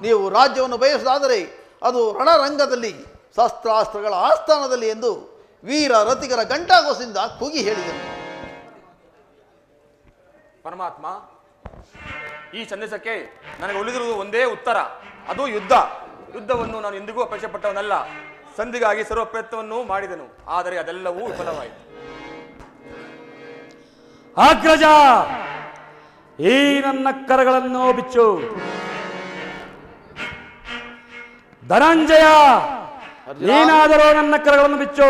ನೀವು ರಾಜ್ಯವನ್ನು ಬಯಸುವುದಾದರೆ ಅದು ರಣರಂಗದಲ್ಲಿ ಶಸ್ತ್ರಾಸ್ತ್ರಗಳ ಆಸ್ಥಾನದಲ್ಲಿ ಎಂದು ವೀರ ರಥಿಗರ ಗಂಟಾಘೋಷದಿಂದ ಕೂಗಿ ಹೇಳಿದನು. ಪರಮಾತ್ಮ, ಈ ಸಂದೇಶಕ್ಕೆ ನನಗೆ ಉಳಿದಿರುವುದು ಒಂದೇ ಉತ್ತರ, ಅದು ಯುದ್ಧ. ಯುದ್ಧವನ್ನು ನಾನು ಎಂದಿಗೂ ಅಪೇಕ್ಷೆ ಪಟ್ಟವನಲ್ಲ. ಸಂಧಿಗಾಗಿ ಸರ್ವ ಪ್ರಯತ್ನವನ್ನು ಮಾಡಿದನು, ಆದರೆ ಅದೆಲ್ಲವೂ ವಿಫಲವಾಯಿತು. ಅಗ್ರಜ, ಈ ನನ್ನ ಕರಗಳನ್ನು ಬಿಚ್ಚು. ಧನಂಜಯ, ನೀನಾದರೂ ನನ್ನ ಕರಗಳನ್ನು ಬಿಚ್ಚು.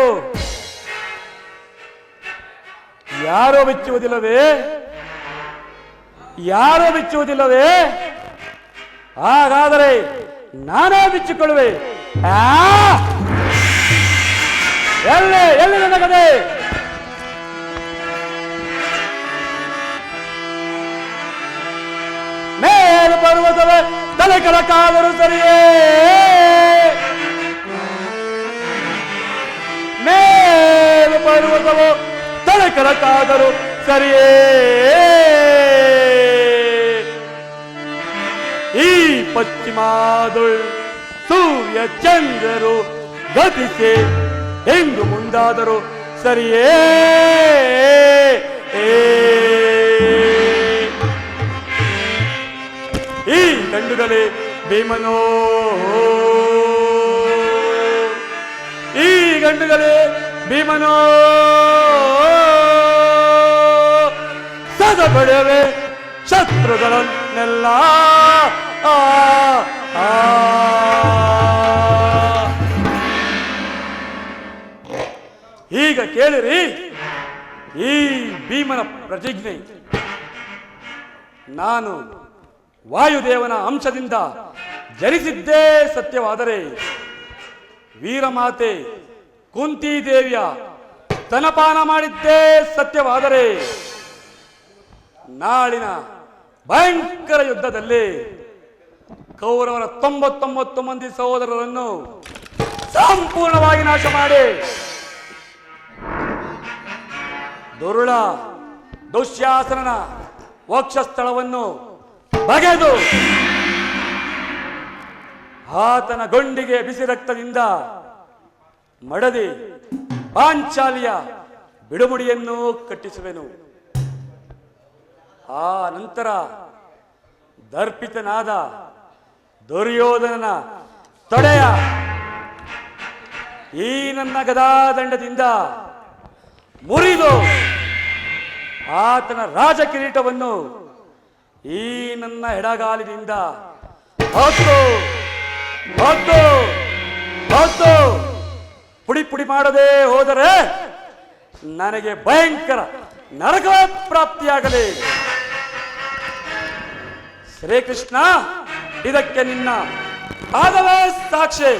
ಯಾರೋ ಬಿಚ್ಚುವುದಿಲ್ಲವೇ? ಯಾರೋ ಬಿಚ್ಚುವುದಿಲ್ಲವೇ? ಹಾಗಾದರೆ ನಾನೇ ಬಿಚ್ಚಿಕೊಳ್ಳುವೆ. ಎಲ್ಲಿ ನನ್ನ ಕತೆ? ಮೇಲು ಪರ್ವತವೇ ತಲೆ ಕೆಳಕಾದರೂ ಸರಿಯೇ, ಮೇಲು ಪರ್ವತವು ತಲೆ ಕೆಳಕಾದರೂ ಸರಿಯೇ. ಈ ಪಶ್ಚಿಮಾದುಳ್ ಸೂರ್ಯ ಚಂದ್ರರು ಗತಿಸಿ ಹೆಂಗು ಮುಂದಾದರೂ ಸರಿಯೇ. ಈ ಗಂಡುಗಳೇ ಭೀಮನೋ, ಈ ಗಂಡುಗಳೇ ಭೀಮನೋ, ಸದ ಪಡೆಯವೆ ಶತ್ರುಗಳನ್ನೆಲ್ಲ. ಈಗ ಕೇಳಿರಿ, ಈ ಭೀಮನ ಪ್ರತಿಜ್ಞೆ ನಾನು ವಾಯುದೇವನ ಅಂಶದಿಂದ ಜನಿಸಿದ್ದೇ ಸತ್ಯವಾದರೆ ವೀರಮಾತೆ ಕುಂತಿದೇವಿಯ ಸ್ತನಪಾನ ಮಾಡಿದ್ದೇ ಸತ್ಯವಾದರೆ ನಾಳಿನ ಭಯಂಕರ ಯುದ್ಧದಲ್ಲಿ ಕೌರವರ 99 ಮಂದಿ ಸಹೋದರರನ್ನು ಸಂಪೂರ್ಣವಾಗಿ ನಾಶ ಮಾಡಿ ದುರುಳ ದುಶ್ಯಾಸನನ ವಕ್ಷಸ್ಥಳವನ್ನು ಬಗೆದು ಆತನ ಗೊಂಡಿಗೆ ಬಿಸಿ ರಕ್ತದಿಂದ ಮಡದಿ ಪಾಂಚಾಲಿಯ ಬಿಡುಮುಡಿಯನ್ನು ಕಟ್ಟಿಸುವೆನು. ಆ ನಂತರ ದರ್ಪಿತನಾದ ದುರ್ಯೋಧನನ ತೊಡೆಯ ಈ ನನ್ನ ಗದಾದಂಡದಿಂದ ಮುರಿದು ಆತನ ರಾಜ ಕಿರೀಟವನ್ನು ಈ ನನ್ನ ಎಡಗಾಲಿನಿಂದ ಹೊತ್ತು ಹೊತ್ತು ಹೊತ್ತು ಪುಡಿ ಪುಡಿ ಮಾಡದೆ ಹೋದರೆ ನನಗೆ ಭಯಂಕರ ನರಕ ಪ್ರಾಪ್ತಿಯಾಗಲಿ. ಶ್ರೀಕೃಷ್ಣ, ಇದಕ್ಕೆ ನಿನ್ನ ಪಾದವೇ ಸಾಕ್ಷಿ.